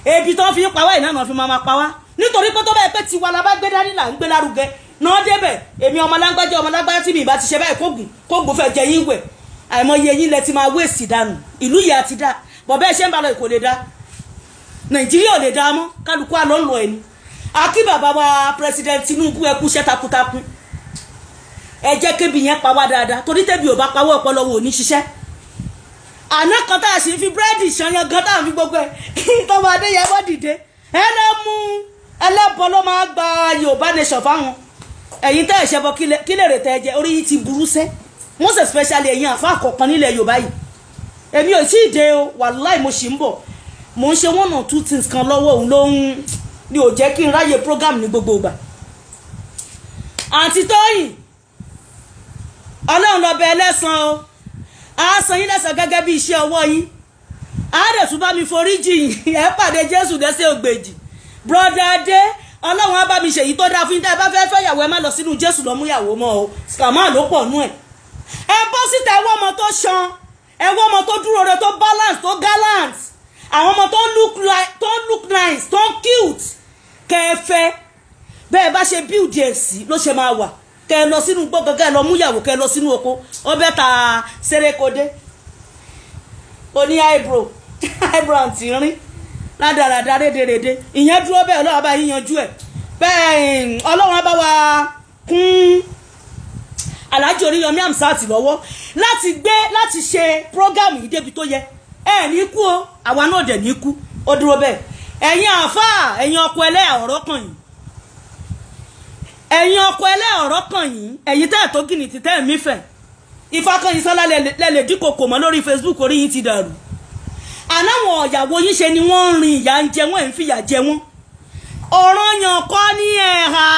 ebi tó fi ń pa wá ìnáà fi máa pa wá nítorí pé tó bá yẹ pé tiwa la bá gbé dání là ń gbé lárugẹ náà débẹ̀ èmi ọmọ lágbájá tí mi ìbá ti ṣe báyìí kóògùn fẹ́ jẹ yín wẹ̀ àìmọye yín lẹ ti máa wéèsì dànù ìlú yìí àti dá bọ̀ bẹ́ẹ̀ ṣe ń bá lọ kò lè dá Nàìjíríà ò lè dá mọ́ kálukú àlọ́ ń lọ ẹni akí bàbá wa President Tinubu ẹ kú iṣẹ́ takuntakun ẹ jẹ́ kébi yẹn pa wá dáadáa torí tẹ́bi ò bá pawọ́ ọpọlọ wò ní ṣiṣẹ́ àná kan tá a sì fi búrẹ́dì ṣanyan gan tá a fi gbogbo ẹ̀ tọ́mọ Adéyẹmọ dìde ẹ lọ mú ẹlẹ́bọ ló máa gba Yorùbá nation fáwọn ẹ̀yin tẹ́ ẹ̀ṣẹ́ bọ kí lè rè tẹ́ ẹ jẹ orí yìí ti burú sẹ́ most especially ẹ̀yin àfa àkọ́kan nílẹ̀ Yorùbá yìí èmi ò tí ì dé o wàláì mo sì ń bọ̀ mo ń ṣe 1 or 2 things kan lọ́wọ́ òun ló ń ní ò jẹ́ kí n ráyè program ní gbogbo ìgbà àǹtí Tóyìn Ọlọ́run lọ bẹ ẹlẹ́san o a san yín lẹ́san gẹ́gẹ́ bí iṣẹ́ ọwọ́ yín a dẹ̀ tún bá mi foríjì yín ẹ pàdé Jésù dẹ́sẹ̀ ògbèjì brother Adé Ọlọ́run á bá mi ṣèyí tó dáa fún yín tẹ́ ẹ bá fẹ́ fẹ́ yàwó ẹ má lọ sínú Jésù lọ mú yàwó mọ́ o scammer ló pọ̀ nú ẹ̀ ẹ bọ́ síta ẹwọ́ ọmọ tó ṣan ẹwọ́ ọmọ tó dúró rẹ tó balance tó gallant àwọn ọmọ tó look nice tó cute kẹfẹ́ bẹ́ẹ̀ bá ṣe build ẹ̀ sí ló ṣe máa wà kẹ lọ sínú gbọ́ngàn kẹ lọ múyàwó kẹ lọ sínú oko ó bẹ́ ta sérékodé oní eyebrow àti rín ládàradà rédèrèdè ìyẹn dúró bẹ́ẹ̀ Ọlọ́run bá yíyanjú ẹ̀ bẹ́ẹ̀ Ọlọ́run bá wa kún Alhaji Oríyọmí Hamzat lọ́wọ́ láti ṣe program yìí débi tó yẹ ẹ ní kú o àwa náà dẹ̀ ní kú ó dúró bẹ́ẹ̀ ẹ̀yin àfáà ẹ̀yin ọkọ ẹlẹ́yà ọ̀rọ̀ kàn yín ẹ̀yin ọkọ ẹlẹ́ ọ̀rọ̀ kàn yín ẹ̀yin tẹ́ ẹ̀ tó gìnì tí tẹ́ ẹ̀ mífẹ̀ Ifakanyinsola lẹ́lẹ̀ díkòkò mọ́ lórí Facebook orí yín ti dàrú àláwọn ọ̀yàwó yín ṣe ni wọ́n ń rin ìyà ń jẹ wọ́n ẹ̀ ń fìyà jẹ wọ́n ọ̀ranyàn kọ́ ní ẹ̀há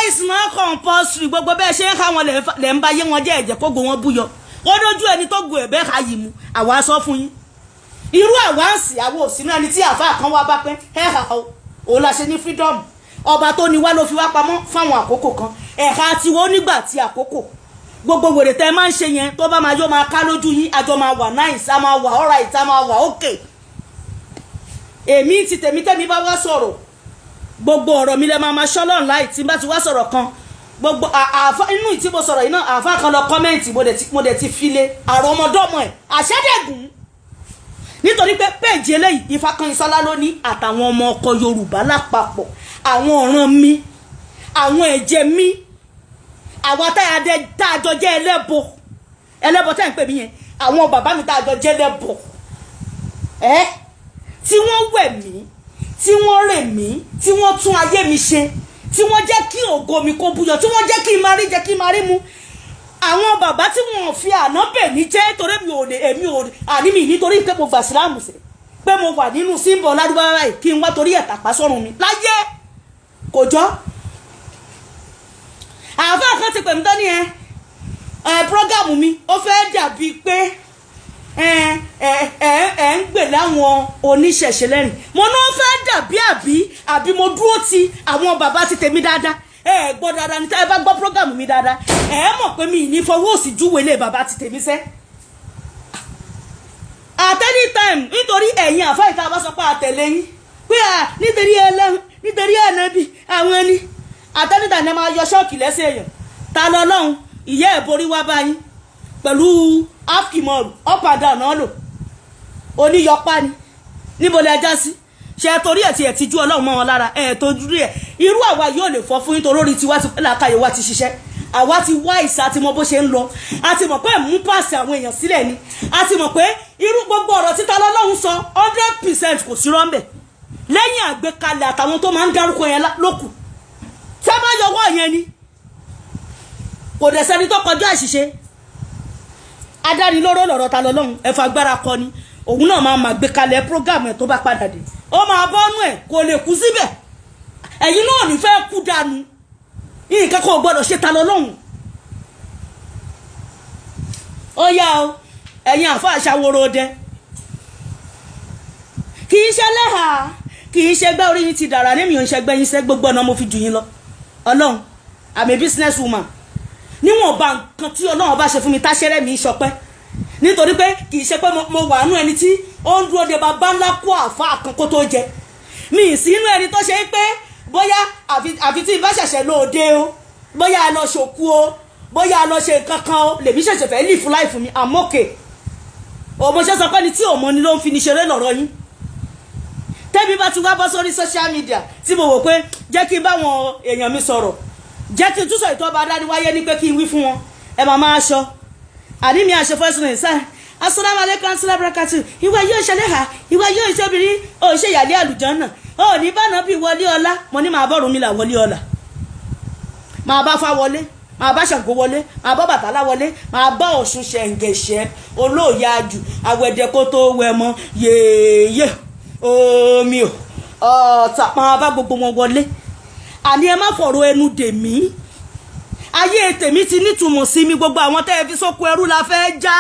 is not compulsory gbogbo bẹ́ẹ̀ ṣe ń ká wọn lẹ̀ ń bá yé wọn jẹ́ ẹ̀jẹ̀ kó gbó wọn búyọ ó dójú ẹni tó gbó ẹ̀bẹ́ ha yìí mu àwa sọ fún yín irú àwáǹsì àwọn òsínú ẹni tí àfáà kan wá bá pẹ́ ẹ̀hà òun la ṣe ní freedom ọba tó ní wá ló fi wá pamọ́ fáwọn àkókò kan ẹ̀ka tiwọ́ nígbà tí àkókò gbogbo wèrè tẹ́ máa ń ṣe yẹn tó bá máa yọ máa ká lójú yín àjọ máa wà nice a máa wà alright a máa wà okay èmi ti tèmi bá wá sọ̀rọ̀ gbogbo ọ̀rọ̀ mi lẹ máa ṣọ́lọ́run láì tí n bá ti wá sọ̀rọ̀ kan gbogbo àfa inú ìtí mo sọ̀rọ̀ yìí náà àfa kan lọ kọ́mẹ́ǹtì mo dẹ̀ ti file àrò ọmọdọ́mọ ẹ̀ àṣẹ́dẹ̀gùn nítorí pé péèjì eléyìí Ifakanyinsola ló ní àtàwọn ọmọ ọkọ Yorùbá lápapọ̀ àwọn ọ̀ràn mi àwọn ẹ̀jẹ̀ mi àwọn táàjọ jẹ́ ẹlẹ́bọ tẹ́ ń pè mí yẹn àwọn bàbá mi táàjọ jẹ́ ẹlẹ́bọ tí wọ́n wẹ̀ mí tí wọ́n rè mí tí wọ́n tún ayé mi ṣe tí wọ́n jẹ́ kí ògo mi kó búyọ tí wọ́n jẹ́ kí n máa rí jẹ́ kí n máa rí mu àwọn bàbá tí wọ́n fi àná bẹ̀ ní jẹ́ torí èmi ò àní mi nítorí pé mo gbà sílámù sí pé mo wà nínú símbọ̀ ládùúgbò báyìí kí n wá torí ẹ̀ tàpá sọ́run mi láyé kò jọ́ àwọn kan ti pè mí tán ní prógámù mi ó fẹ́ dàbí pé ń gbè láwọn oníṣẹ̀ṣe lẹ́rìn mo náà fẹ́ dàbí àbí mo dúró ti àwọn bàbá ti tèmi dáadáa gbọ́ dáadáa ní ẹ bá gbọ́ prógámù mi dáadáa mọ̀ pé mi ní fọwọ́ òsì júwe lé bàbá ti tèmi sẹ́ at any time nítorí ẹ̀yin àfáà ìta bá sọ pé àtẹ̀lé yín pé nítorí ànábì àwọn ẹni àtẹ́nìtà ni ẹ máa yọ ṣọ́ọ̀kì lẹ́sẹ̀ èèyàn ta lọ lọ́hùn ìyá ẹ̀ borí wá báyìí pẹ̀lú afkimọ̀rù ọ̀padà náà lò oníyọpá ni níbo lẹ já sí ṣe torí ẹ̀ tí ẹ̀ ti jú ọlọ́run mọ́ wọn lára ẹ̀ tó dúró ẹ̀ irú àwa yóò lè fọ́ fún nítorí orí tiwa ti làákàyè wa ti ṣiṣẹ́ àwa ti wá ìsà àti mọ bó ṣe ń lọ a ti mọ̀ pé mú pàṣẹ àwọn èèyàn sílẹ̀ ni a ti mọ̀ pé irú gbogbo ọ̀rọ̀ títa lọ́lọ́run sọ 100% kò sí rọ́ńbẹ̀ lẹ́yìn àgbékalẹ̀ àtàwọn tó máa ń dárúkọ yẹn lókù tẹ́ bá yọwọ́ yẹn ni kò dẹ̀ sẹ́ni tó kọjá àṣìṣe adánilóró lọ̀rọ̀ ta lọ́lọ́run ẹ̀fọ́ agbára kọ ni òun náà máa gbé kalẹ̀ prógámù ẹ̀ tó bá padà dé ó máa bọ́nú ẹ̀ kò lè kú síbẹ̀ ẹ̀yin náà ní fẹ́ kú dànù nǹkan kò gbọ́dọ̀ ṣe ta lọ́lọ́run ó yá o ẹ̀yin àfọ́ àṣàwòrò dẹ kì í ṣe lẹ́hà kì í ṣe gbẹ́ orí yín ti dàrá lémi ò ń ṣẹgbẹ́ yín sẹ́ gbogbo ọ̀nà mo fi jù yín lọ ọlọ́run I'm a business woman níwọ̀n bá nǹkan tí ọlọ́run bá ṣe fún mi táṣẹ́rẹ́ mi ṣọpẹ́ nítorí pé kì í ṣe pé mo wà nú ẹni tí ó ń dúró de bàbá ńlá kó àfa àkànkó tó jẹ mi ì sí inú ẹni tó ṣe pé bóyá àfi tí ìbá ṣẹ̀ṣẹ̀ lóde o bóyá a lọ ṣòkú o bóyá a lọ ṣe nǹkan kan o lèmi ṣẹ̀ṣẹ̀ fẹ́ lì fún láì fún mi àmọ́kè òmòṣẹ́ sọ pé ni tí òmò ni ló ń fi ní ṣeré lọ́rọ̀ yín tẹ́mi bá ti wá bọ́ sórí social media tí mo wò pé jẹ́ kí n bá wọn èèyàn mi sọ̀rọ̀ jẹ́ kí n túnṣọ ìtọ́ba adániwáyé ní pé kí n wí fún wọn ẹ máa aṣọ àní mi àṣẹ fọ́sùn ní sáà assalamu alaikum assalamu barakatuh ìwà yóò ṣẹlẹ̀ ha ìwà yóò ṣẹ́bìrín ó ṣe ìyàlẹ́ àlùjànnà ó ní bánà bí wọlé ọlá mo ní máa bọ́rùn mi là wọlé ọlá máa bá Fá wọlé máa bá Ṣàngó wọlé máa bá Bàtálá wọlé máa bá Ọ̀ṣun ṣẹ̀ǹgẹ̀ṣẹ̀ olóòyà jù àwẹ̀dẹ kó tó wẹ̀ mọ́ yèèyè omi ò ọ̀tà máa bá gbogbo wọn wọlé àní ẹ má fọ̀rọ̀ ẹnu dè mí ayé tèmi ti nítumọ̀ sí mi gbogbo àwọn tẹ́ ẹ fi sóko ẹrú la fẹ́ já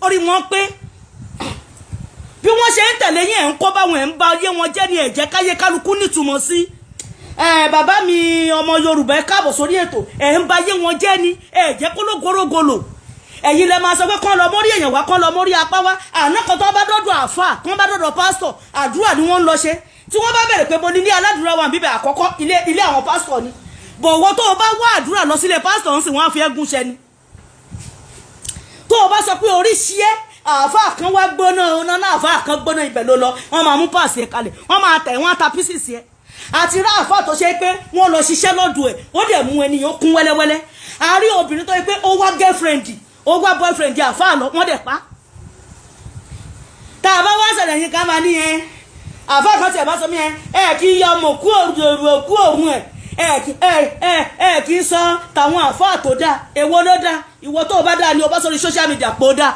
orí wọn pé bí wọ́n ṣe ń tẹ̀lé yẹn ń kọ́ báwọn ẹ̀ ń ba ayé wọn jẹ́ ni ẹ̀jẹ̀ káyé kálukú nítumọ̀ sí bàbá mi ọmọ Yorùbá ẹ káàbọ̀ sórí ètò ẹ̀ ń ba ayé wọn jẹ́ ni ẹ̀jẹ̀ kólógórógolo ẹ̀yin lẹ máa sọ pé kán lọ mórí èèyàn wá kán lọ mórí apá wá àná kan tó bá dọ́dọ̀ àfà kán bá dọ́dọ̀ pásítọ̀ àdúrà ni wọ́n ń lọ ṣe tí wọ́n bá bẹ̀rẹ̀ pé mo ní ilé aládùúrà wà bíbẹ̀ àkọ́kọ́ ilé àwọn pásítọ̀ ni bọ̀wọ́ tó o bá wá àdúrà lọ sílé pásítọ̀ ń sìn wọ́n á fi ẹ́gún ṣẹ ni tó o bá sọ pé orí ṣí ẹ́ àfà kan wá gbóná ọ̀nà náà àfà kan gbóná ibẹ̀ ló lọ wọ́n máa mú páàsì ẹ̀ kalẹ̀ wọ́n máa tẹ̀ wọ́n á ta písìsì ẹ̀ àti rá àfà tó ṣe pé wọ́n lọ ṣiṣẹ́ lọ́dọ̀ ẹ̀ ó dẹ̀ mú ẹnìyàn kún wẹ́lẹ́wẹ́lẹ́ àárí obìnrin tó yẹ pé ó wá girlfriend ó wá boyfriend àfà lọ wọ́n dẹ̀ pa tá a bá wá ṣẹlẹ̀ yín ká máa ní ẹ àfà kan tí ẹ bá sọ mí ẹ kì í yọ ọmọ òkú òun ẹ kì í sọ tàwọn àfà tó dáa èwo ló dáa ìwọ tó o bá dáa ni o bá sórí social media pé ó dáa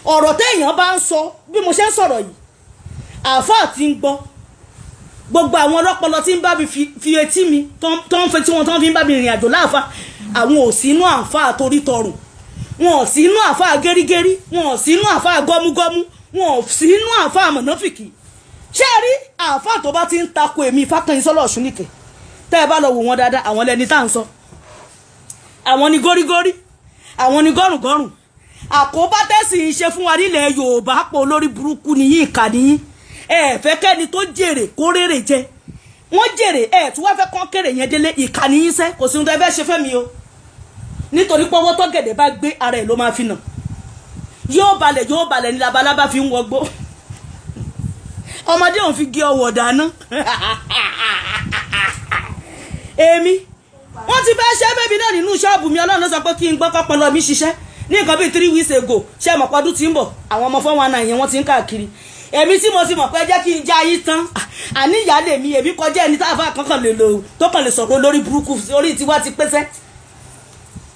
ọ̀rọ̀ téèyàn bá ń sọ bí mo ṣe ń sọ̀rọ̀ yìí àfà tí ń gbọ́ gbogbo àwọn ọlọ́pọlọ tí ń bá mi fi etí mi tó ń fetí wọn tó ń fi bá mi rìn àjò láàfà àwọn ò sí inú àfà torí tọrùn wọn ò sí inú àfà gẹ́rígẹ́rí wọn ò sí inú àfà gọ́múgọ́mú wọn ò sí inú àfà mọ̀nàfìkì ṣé ẹ rí àfà tó bá ti ń tako èmi Ifakanyinsola Ọ̀ṣunnìkẹ́ tẹ́ ẹ bá lọ wò wọn dáadáa àwọn lẹni tá à ń sọ àwọn ni górígórí àwọn ni gọ́rùngọ́rùn àkóbá tẹ́sí ń ṣe fún wa nílẹ̀ Yorùbá pọ̀ lórí burúkú nìyí ìkà nìyí ẹ fẹ́ kẹ́ni tó jèrè kó rèrè jẹ wọ́n jèrè ẹ̀ tí wọ́n fẹ́ kán kéré yẹn délé ìkànnì yín sẹ́ kò sí ohun tó ẹ fẹ́ ṣe fẹ́ mi o nítorí pé owó tó gẹ̀dẹ̀ bá gbé ara ẹ̀ ló máa fi nà yóò balẹ̀ ní labalábá fi ń wọgbó ọmọdé òun fi gé ọwọ́ dáná èmi wọ́n ti fẹ́ ṣe bébí náà nínú ṣọ́ọ̀bù mi ọlọ́run ló sọ pé kí n gbọ́ kọ́pọlọ mi ṣiṣẹ́ ní nǹkan bíi 3 weeks ago ṣe mọ̀ pọ́dún tí ń bọ̀ àwọn ọmọ 419 yẹn wọ́n ti ń káàkiri èmi tí mo ti mọ̀ pé jẹ́ kí n já yín tán àní ìyáálé mi èmi kọjá ẹni tá a fà kankan lè lò tó kàn lè sọ̀rọ̀ lórí burúkú orí tiwa ti pẹ́sẹ́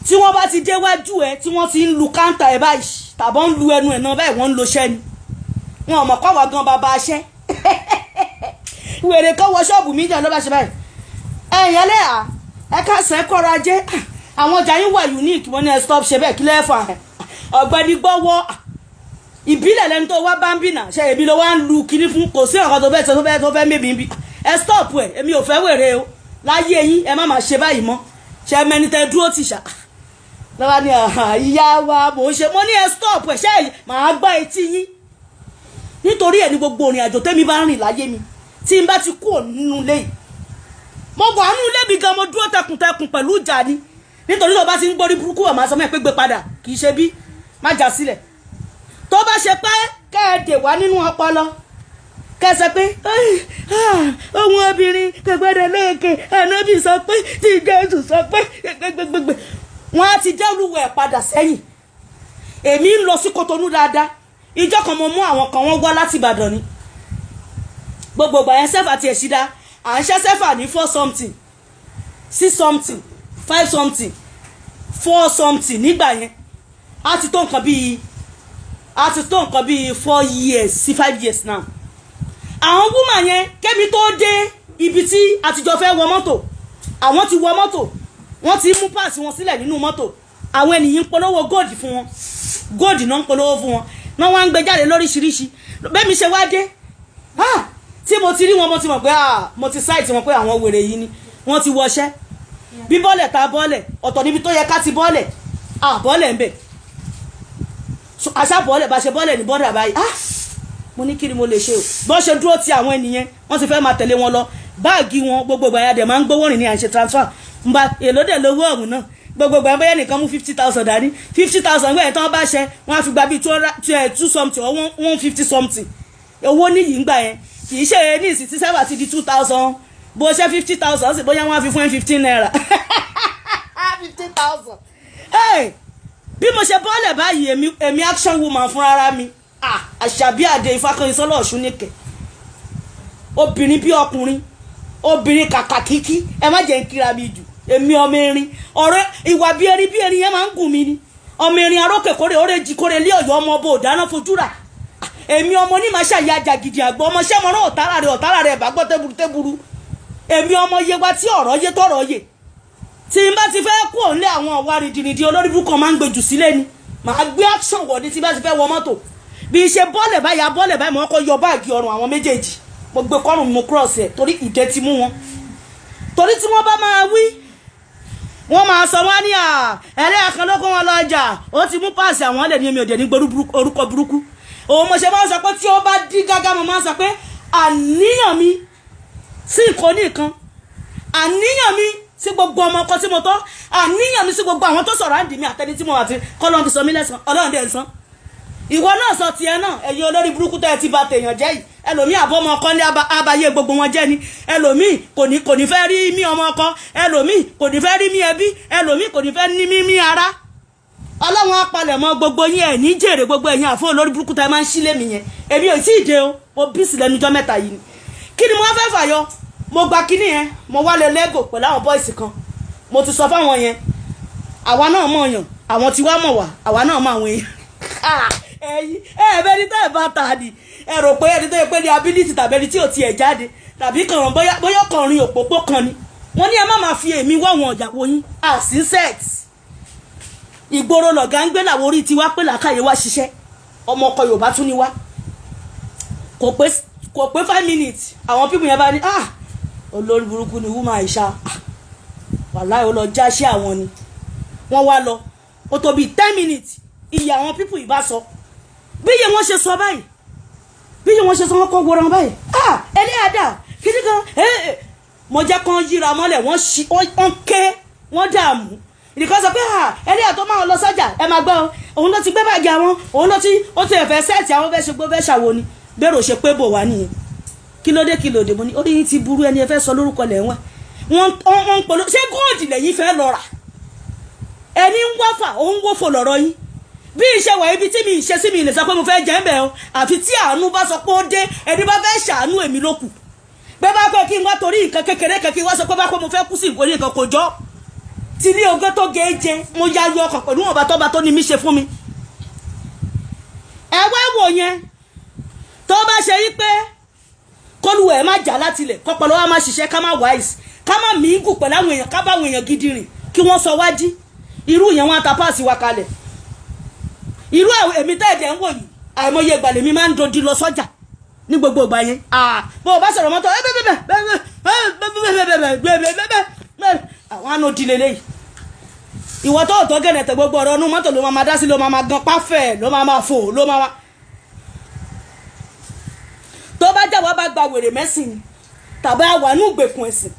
tí wọ́n bá ti déwájú ẹ tí wọ́n ti ń lu káńtà ẹ báyìí tàbọ̀ ń lu ẹnu ẹ̀ náà báyìí wọ́n ń lo ṣẹ́ ni wọn ò mọ̀ kọ́ wà gan bàbá aṣẹ́ wèrè kan wọ ṣọ́ọ̀bù mi jẹ́ ló bá ṣe báyìí ẹ̀yìn Ẹlẹ́hà ẹ ká sẹ́ kọ́ra ajé àwọn ọjà yín wà unique wọ́n ní ẹ stop ṣe bẹ́ẹ̀ kí lẹ́ẹ̀fà ọ̀gbẹ́ni gbọ́wọ́ ìbílẹ̀ lẹ́ni tó wá bá ń bìnà ṣe èmi ló wá ń lu kinní fún kò sí ọ̀kan tó fẹ́ mébì ń bí ẹ stop ẹ èmi ò fẹ́ wèrè o láyé yín ẹ má máa ṣe báyìí mọ́ ṣe mẹni tẹ dúró tì ṣá lọ́wọ́ ni ìyá wa mò ń ṣe mo ní ẹ stop ẹ ṣe màá gbá etí yín nítorí ẹ ní gbogbo òrìn àjò tẹ́mi bá rìn láyé mi tí n bá ti kú nínú ilé yìí mo bọ̀ nínú ilé mi gan mo dúró tẹkùntẹkùn pẹ̀lú ìjà ni nítorí tó bá ti ń gbórí burúkú wà máa sọ mọ́ ẹ pé gbé padà kì í ṣe bí má jà sílẹ̀ tó bá ṣe pé kẹ́ẹ̀dè wá nínú ọpọlọ kẹsẹ pé ohun obìnrin kẹgbẹ́dẹ léèké ànábì sọ pé tí Jésù sọ pé gbẹgbẹgbẹ wọn á ti dẹ́rùwẹ̀ padà sẹ́yìn èmi ń lọ sí Kòtónú dáadáa ìjọ kan mo mú àwọn kan wọ́n wá láti Ìbàdàn ni gbogbo ìgbà yẹn sẹ́fà tiẹ̀ ṣídá à ń ṣẹ́ sẹ́fà ní 4 something 6 something 5 something 4 something nígbà yẹn á ti tó nǹkan bíi 4 years sí 5 years now àwọn woman yẹn kẹ́mi tó dé ibi tí àtijọ́ fẹ́ wọ mọ́tò àwọn ti wọ mọ́tò wọ́n ti mú páàsì wọn sílẹ̀ nínú mọ́tò àwọn ènìyàn ń polówó góòdì fún wọn góòdì náà ń polówó fún wọn náà wọ́n ń gbé jáde lóríṣiríṣi bẹ́ẹ̀ mi ṣe wá dé tí mo ti rí wọn mo ti mọ̀ pé mo ti sáìtì wọn pé àwọn wèrè yìí ni wọ́n ti wọṣẹ́ bí bọ́ọ̀lẹ̀ ta bọ́ọ̀lẹ̀ ọ̀tọ̀ níbi tó yẹ ká ti bọ́ọ̀lẹ̀ bọ́ọ̀lẹ̀ ń bẹ̀ àṣà bọ́ọ̀lẹ̀ bá ṣe bọ́ọ̀lẹ̀ ní bọ́ọ̀dà báyìí mo ní kí ni mo lè ṣe o bọ́n ṣe dúró ti àwọn ènìyàn wọ́n ti fẹ́ máa tẹ̀lé wọn lọ báàgì wọn gbogbo ìgbà dẹ̀ máa ń gbówó rìn ní à ń ṣe transfer ń bá èlò dẹ̀ lówó ọ̀hún náà gbogbo ìgbà bẹ́ẹ̀ nìkan mú 50,000 dání 50,000 gbẹ̀yìn tán bá ṣe wọ́n á fi gba bíi 2 something or 150 something owó níyì ń gbà yẹn kì í ṣe ní ìsìn tí sẹ́wà ti di 2,000 bó ṣe 50,000 sì bóyá wọ́n á fi fún 15 naira 50,000 bí mo ṣe bọ́ọ̀lẹ̀ báyìí èmi action woman fún rárá mi Àṣàbí Àdé Ifakanyinsola Ọ̀ṣun nìkẹ́ obìnrin bí ọkùnrin obìnrin kàkà kíkí ẹ má jẹ́ ń kíra mi jù èmi ọmọ erin ọ̀rẹ́ ìwà bí erin yẹn máa ń gùn mí ni ọmọ erin arókè kórè oréjì kórè lé Ọ̀yọ́ ọmọ ọbọ òdáná fojú rà èmi ọmọ ní màá ṣàyà àjàgìdì àgbọ̀ ọmọ ṣẹ́ mọ́rán ọ̀tàrà rẹ̀ bá gbọ́ tẹ́burú èmi ọmọ yewa tí ọ̀rọ̀ yé tọ̀rọ̀ yé tí n bá ti fẹ́ kú òun lé àwọn ọ̀wá rìndìrìndì olórí burúkú máa ń gbèjù sílé ni màá gbé action wọ̀ ní tí bá ti fẹ́ wọ mọ́tò bí iṣẹ́ bọ́ọ̀lẹ̀ báyìí mo kọ́ yọ báàgì ọrùn àwọn méjèèjì mo gbé kọ́rùn mo cross ẹ̀ torí ìdẹ́ ti mú wọn torí tí wọ́n bá máa wí wọ́n máa sọ wọ́n ní Ẹlẹ́hà kan ló kó wọn lọ ọjà ó ti mú páàsì àwọn ọ̀lẹ̀ ní omi òde ní orúkọ burúkú òun mo ṣe máa ń sọ pé tí ó bá dí gágá mo máa ń sọ pé àníyàn mi sí nǹkan nìkan àníyàn mi sí gbogbo ọmọ ọkọ tí mo tọ́ àníyàn mi sí gbogbo àwọn tó sọ̀rọ̀ àǹdí mi àtẹni tí mo wà tí kọ́lọ́n fi sọ mí lẹ́sàn ọlọ́run dẹ̀ ń san ìwọ náà sọ tiẹ̀ náà ẹ̀yin olórí burúkú tó ẹ ti bà tèèyàn jẹ́ yìí ẹlòmíì àbọ̀mọ ọkọ ní abayé gbogbo wọn jẹ́ ni ẹlòmíì kò ní fẹ́ rí mí ọmọ ọkọ ẹlòmíì kò ní fẹ́ rí mí ẹbí ẹlòmíì kò ní fẹ́ ní mí ara ọlọ́run apalẹ̀mọ́ gbogbo yín ẹ̀ ní jèrè gbogbo ẹ̀yin àfọ olórí burúkú tó ẹ máa ń sílé mi yẹn èmi ò tí ì dé o mo bí sí lẹ́nujọ́ mẹ́ta yìí ni kí ni mo wá fẹ́ fàyọ mo gba kíní yẹn mo wá lẹ lẹ́gò pẹ̀lú àwọn bọ́ìsì kan mo ti sọ fáwọn yẹn àwa náà mọ̀ yàn àwọn tí wá mọ̀ wá àwa náà mọ̀ àwọn èèyàn ẹ̀yin ẹ̀ẹ́bẹ́ni tẹ́ ẹ̀ bá ta ni ẹ rò pé ẹni tó yẹ pé ní ability tàbí ẹni tí ò tiẹ̀ jáde tàbí kàrán bóyá kọrin òpópó kan ni wọ́n ní ẹ má máa fi èmi wá àwọn ìyàwó yín àsín sex ìgboro lọ̀gá ń gbé làwọn orí tiwa pé làákàyè wá ṣiṣẹ́ ọmọ ọkọ Yorùbá tún ni wá kò pé 5 minutes àwọn pípù yẹn bá ní olórí burúkú ni wúmà ìṣá wàláì ó lọ jáṣẹ́ àwọn ni wọ́n wá lọ ó tó bíi 10 minutes iye àwọn pípù yìí bá sọ bí iye wọn ṣe sọ báyìí wọ́n kọ́ wọ́n báyìí Ẹlẹ́hà dà kíní kan mo jẹ́ kán yíra mọ́lẹ̀ wọ́n ké wọ́n dààmú ìdíkan sọ pé Eleha tó máa lọ sọ́jà ẹ máa gbọ́ òun ló ti gbé báàgì àwọn òun ló ti ẹ̀fẹ́ sẹ́ẹ̀tì àwọn fẹ́ ṣe gbó fẹ́ ṣàwo ni bẹ́rò ṣe pé bò wá nìyẹn kí ló dé mo ní orí yín ti burú ẹni ẹ fẹ́ sọ lórúkọ lẹ́wọ̀n wọ́n ń polo ṣé góòdì lẹ́yìn fẹ́ lọ rà ẹni ń wáfà ó ń wófò lọ́rọ̀ yín bí iṣẹ́ wà ibi tí mi ìṣe sí mi lè sọ pé mo fẹ́ jẹ́ ń bẹ̀ o àfi tí àánú bá sọ pé ó dé ẹni bá fẹ́ ṣàánú èmi ló kù pé bá pẹ́ kí n wá torí nǹkan kékeré kan kí n wá sọ pé bá pẹ́ mo fẹ́ kú sí ìkórè nǹkan kò jọ́ ti ní ogé tó géèjẹ mo ya yọ ọkàn pẹ̀lú ọba tọ́ba tó ní mí ṣe fún mi ẹ wá wò yẹn tó bá ṣe yí pé kólúwẹ̀ má jà láti ilẹ̀ kọ́pọ̀lọ́ wa má ṣiṣẹ́ ká má wáìsì ká má mìígù pẹ̀lú àwọn èèyàn ká bá àwọn èèyàn gidi rìn kí wọ́n sọ wájí irú yẹn wọ́n á ta páàsì wa kalẹ̀ irú èmi tẹ́ẹ̀dẹ̀ ń wò yìí àìmọye ìgbàlẹ̀ mi máa ń dodi lọ sọ́jà ní gbogbo ìgbà yẹn bó o bá sọ̀rọ̀ mọ́tò àwọn àna òdì lélẹ́yìí ìwọ tó tọ́ gẹ̀nẹ̀tẹ̀ gbogbo ọ̀rọ̀ ọdún mọ́tò ló máa dá sí ló máa gan páfẹ́ ló máa fò ló máa tó bá jà wá bá gba wèrè mẹ́sìn ni tàbí àwa ní ìgbèkùn ẹ̀sìn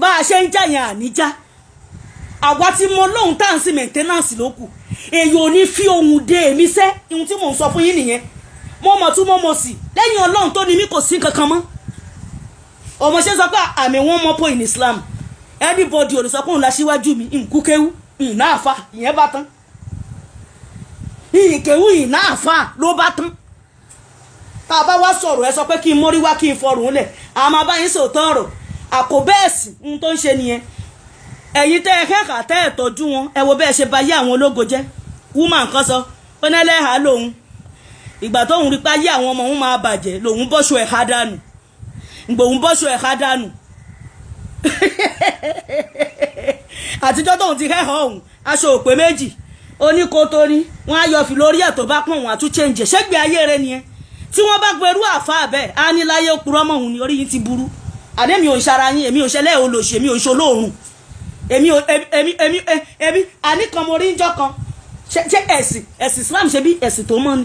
bá a ṣe ń jà yẹn àníjà àwa tí mo lóhun tá à ń sí maintenance ló kù èyí ò ní fi ohun dé èmi sẹ́ ihun tí mò ń sọ fún yín nìyẹn mo mọ̀ tún mo mọ̀ sí lẹ́yìn ọlọ́run tó ní mí kò sí kankan mọ́ ọmọ ṣe sọ pé àmì wọn mọ́ pọ̀ in Islam anybody ò lè sọ pé òun la síwájú mi nkúkéwú ìná àfa ìyẹn bá tán ìkéwú ìná àfa ló bá tán tá a bá wá sọ̀rọ̀ ẹ sọ pé kí n mórí wá kí n fọrùn lẹ̀ a máa bá yín sòótọ́ ọ̀rọ̀ àkóbẹ́ẹ̀sì ohun tó ń ṣe nìyẹn ẹ̀yin tẹ́ ẹ kẹ́kà tẹ́ ẹ tọ́jú wọn ẹ wo bẹ́ẹ̀ ṣe bá yé àwọn ológo jẹ́ woman kan sọ ó ní Eleha lòun ìgbà tóun rí pa yé àwọn ọmọ òun máa bàjẹ́ lòun bọ́ṣọ ẹ̀ka dànù gbòun bọ́ṣọ ẹ̀ka dànù àtijọ́ tóun ti kẹ́kọ̀ọ́ òun aṣọ òpè méjì oníkótó ni wọ́n á yọ fi lórí ẹ̀ tó bá pọ̀ wọ́n á tún change ṣẹ́gbẹ́ ayé rẹ nìyẹn tí wọ́n bá gbẹrú àfa bẹ́ẹ̀ á ní láyé òpùrọ́ mọ́ òun ni orí yín ti burú àdé mi ò ń ṣara yín èmi ò ṣẹlẹ̀ olóṣè mi ò ṣolóòrùn èmi àníkan mo rí ń jọ kan ṣe ẹ̀sìn Islam ṣe bí ẹ̀sìn tó mọ́ ni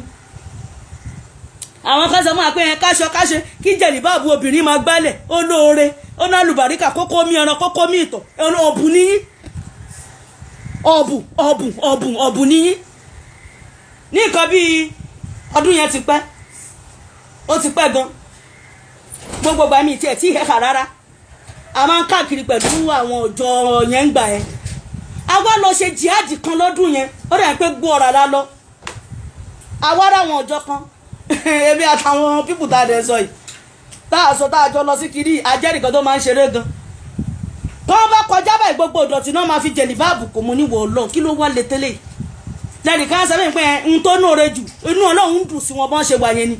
àwọn kan sọ mọ́ àpé káṣọ káṣe kí jẹ̀lì báàbù obìnrin máa gbálẹ̀ ó lóore ó ná lùbàríkà kókó mi ẹran kókó mi ìtọ̀ ọ̀bù níyín ọ̀bù níyín ní nǹkan bíi ọdún yẹn ti pẹ́ ó ti pẹ́ gan gbogbo ìgbà mi tiẹ̀ tí ìhẹ́ka rárá a máa ń káàkiri pẹ̀lú àwọn ọjọ́ yẹn ń gbà ẹ́ a wá lọ ṣe jihad kan lọ́dún yẹn ó dẹ̀ pé gbó ọ̀rà la lọ a wá rà àwọn ọjọ́ kan ebi àtàwọn pípù tá a dẹ̀ sọ yìí tá a sọ tá a jọ lọ sí kiri ajẹ́rìí tó máa ń ṣeré gan tó bá kọjá báyìí gbogbo ìdọ̀tí náà máa fi jẹ̀lì báàbù kò mú níwọ̀ ọlọ́ kí ló wá lè tẹ́lẹ̀ lẹ́nìkan sẹ́mi pé ń tó nóore jù inú ọlọ́run ń dùn sí wọn bọ́n ṣe wà yẹn ni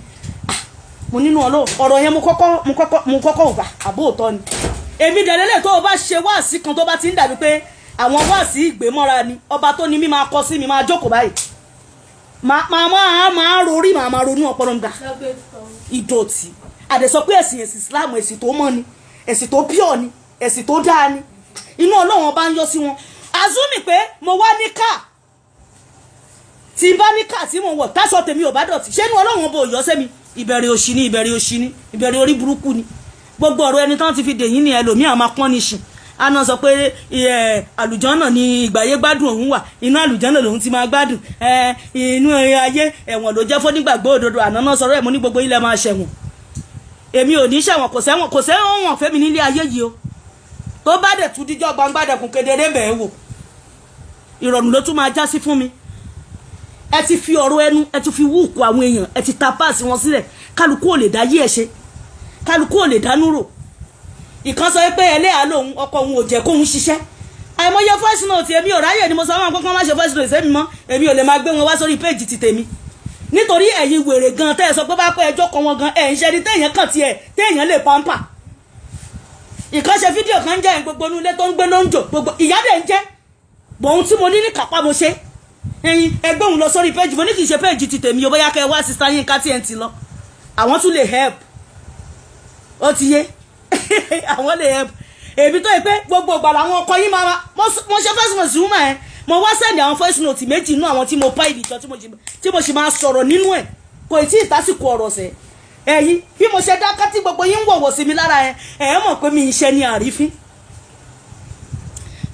mo nínú ọ̀rọ̀ yẹn mo kọ́kọ́ wà àbó òótọ́ ni èmi dẹ̀lẹ́lẹ̀ tó o bá ṣe wáàsí kan tó bá ti ń dàbí pé àwọn wáàsí ìgbémọ́ra ni ọba tó ní mí máa kọ sí mi máa jókòó báyìí máa rorí máa ronú ọpọlọ ń gbà ìdọ̀tí àdẹ̀sọ pé ẹ̀sìn Islam ẹ̀sìn tó mọ́ ni ẹ̀sìn tó pure ni ẹ̀sìn tó dáa ni inú ọlọ́run bá ń yọ sí wọn azumi pé mo wá ní káà tí bá ní káà tí mo wọ̀ táṣọ tèmi ò bá dọ̀tí ṣé inú ọlọ́run bò yọ sẹ́mi ìbẹ̀rẹ̀ òṣì ni ìbẹ̀rẹ̀ orí burúkú ni gbogbo ọ̀rọ̀ ẹni tán ti fi dèyìn ni ẹlòmíà máa pọ́n ní ṣìn àná sọ pé àlùjọ́nà ni ìgbàyé gbádùn òun wà inú àlùjọ́nà lòun ti máa gbádùn inú ayé ẹ̀wọ̀n ló jẹ́ fónígbàgbọ́ òdodo àná náà sọ̀rọ̀ ẹ̀ mo ní gbogbo ilẹ̀ máa ṣẹ̀wọ̀n èmi ò ní ṣẹ̀wọ̀n kò sẹ́wọ̀n wọ̀n fẹ́mi nílé ayé yìí o tó bá dẹ̀ tún díjọ́ gbangba dẹkùn kedere bẹ́ẹ̀ wò ìrọ̀rùn ló tún máa já sí fún mi ẹ ti fi ọ̀rọ̀ ẹnu ẹ ti fi wúùkù àwọn èèyàn ẹ ti ta páàsì wọn sílẹ̀ kálukú ò lè dá yí ẹ̀ ṣe kálukú ò lè dánú rò ìkan sọ pé Eleha lòun ọkọ òun ò jẹ́ kóun ṣiṣẹ́ àìmọye voice note èmi ò ráyè ni mo sọ wọn kọ́kọ́ má ṣe voice note sẹ́mi mọ́ èmi ò lè máa gbé wọn wá sórí péjì ti tèmi nítorí ẹ̀yin wèrè gan tẹ́ ẹ sọ pé bá pẹ́ ẹjọ́ kan wọn gan ẹ̀ ń ṣe ni téèyàn kàn tiẹ̀ téèyàn lè pampa ìkan ṣe fídíò kan jẹ́ gbogbo inú ilé tó ń gbé ló ń jò gbogbo ìyá dẹ̀ ń jẹ́ bòun tí mo ní ní kápá mo ṣe ẹ̀yin ẹgbẹ́ òun lọ sórí péjì mo ní kì í ṣe péjì ti tèmi o bóyá kẹ́ wá sísá yín ká TNT lọ àwọn tún lè help ó ti yé àwọn lè help èmi tó yẹ pé gbogbo ìgbà làwọn ọkọ yín máa mo ṣe first note sí woman ẹ mo wá sẹ́ndì àwọn first note méjì inú àwọn tí mo pa ìdìjọ tí mo sì máa sọ̀rọ̀ nínú ẹ̀ kò tí ì tásìkò ọ̀rọ̀ sẹ́ ẹ̀yin bí mo ṣe dáká tí gbogbo yín ń wọ̀wọ̀ sí mi lára ẹ̀ mọ̀ pé mi ń ṣe ní àrífín.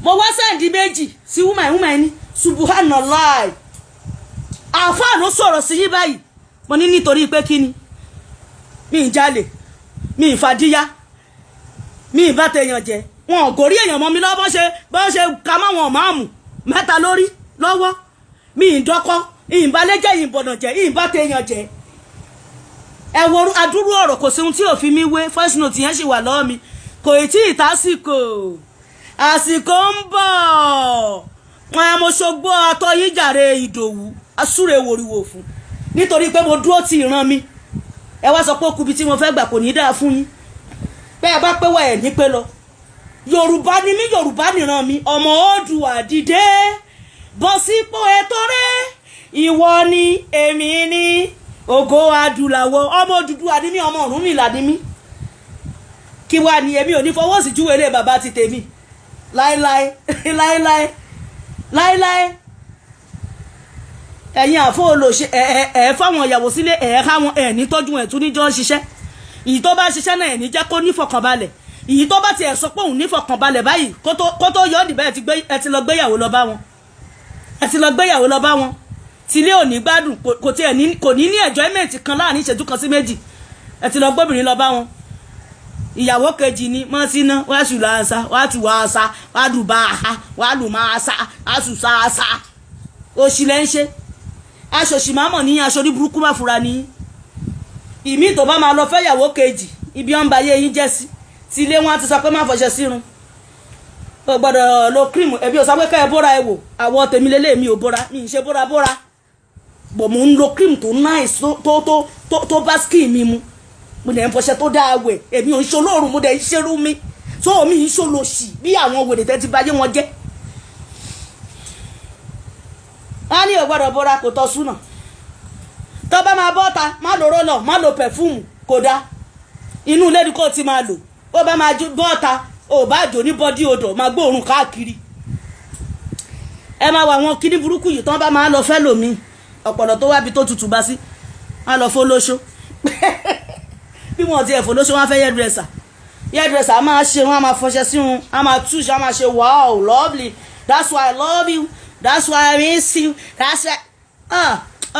mo wá sẹ́ǹdì méjì sí wúmà ẹni subhanallah àáfàá ló sọ̀rọ̀ sí yín báyìí mo ní nítorí pé kí ni mi ń jalè mi ń fàdíyá mi ń bá tèèyàn jẹ wọn ò gòrí èèyàn mọ́ mi lọ́wọ́ bọ́n ṣe ka máwọn máàmù mẹ́ta lórí lọ́wọ́ mi ń dọ́kọ́ ìyìnbalẹ́jẹ́ ìyìnbọ̀nàjẹ́ ìyìnbátẹ̀yàn jẹ́ ẹ wo adúrú ọ̀rọ̀ kò sí ohun tí ò fi mí wé first note yẹn sì wà lọ́wọ́ mi kò tí ì tásìkò àsìkò ń bọ̀ mo ṣogbó atọ́ yín jàre Ìdòwú asúre wòríwò fún nítorí pé mo dúró ti ìran mi ẹ wá sọ pé okubi tí mo fẹ́ gbà kò ní dáa fún yín bẹ́ẹ̀ bá pé wà ẹ̀ ní pé lọ Yorùbá ni mí Yorùbá nìran mi ọmọ Oòduà dìde bọ́ sípò ètò rẹ̀ ìwọ ni èmi ni ògo adúláwọ̀ ọmọ Odùduwà ni mí ọmọ Ọ̀rúnmìlà ni mí kí wá ni èmi ò ní fọwọ́ sí júwèé bàbá ti tèmi láéláé láéláé láéláé ẹ̀yin àfọ́ olóṣè fáwọn ìyàwó sílé káwọn ní tọ́jú ẹ̀ tún níjọ́ ṣiṣẹ́ ìyí tó bá ṣiṣẹ́ náà ní jẹ́ kó nífọ̀kànbalẹ̀ ìyí tó bá tiẹ̀ sọ pé òun nífọ̀kànbalẹ̀ báyìí kó tó yọ ọ́ dìbẹ́ ẹ ti lọ gbéyàwó lọ bá wọn tílé ò ní gbádùn kò ní enjoyment kan láàrin ìṣẹ́jú kan sí méjì ẹ ti lọ gbóbìnrin lọ bá wọn ìyàwó kejì ni mọ́ síná wá ṣù láàṣà wá tù wá àṣà wá dù bá àṣà wá lù máa àṣà wá ṣù sá àṣà òṣì lẹ́ ń ṣe aṣòṣì máa mọ̀ ní aṣọ orí burúkú má fura ní ìmí tó bá máa lọ fẹ́ ìyàwó kejì ibi ọ̀n ba yé yín jẹ́ sí tílé wọn ti sọ pé má fọṣẹ sírun o gbọ́dọ̀ lo cream ẹbí ò sọ pé ká ẹ bóra ẹ wò àwọ̀ tèmi lélẹ̀ mi ò bóra mi ń ṣe bóra bọ̀ mo ń lo cream tó nice tó bá skin mi mu mo dẹ̀ ń fọṣẹ tó dáa wẹ̀ èmi ò ń ṣe olóòrùn mo dẹ̀ ń ṣerú mi tó mi ń ṣolóṣì bí àwọn wèrè tẹ́ ti bá yé wọn jẹ́ a ní ò gbọ́dọ̀ bóra kò tọ́ súnà tó bá máa bọ́ta má lo roller má lo perfume kò dá inú ilé ni kò ti máa lò ó bá máa bọ́ta ò bá jò ní body odor máa gbóòórùn káàkiri ẹ máa wà wọn kíní burúkú yìí tán bá máa lọ fẹ́ lòmíì ọ̀pọ̀lọ̀ tó wábi tó tutù bá sí wọ́n lọ fólóṣó bí wọ́n ti ẹ̀ fólóṣó wọ́n fẹ́ hairdresser a máa ṣe wọ́n a máa fọṣẹ sí wọn a máa túṣe a máa ṣe wow lovely that's why I love you that's why I miss you that's why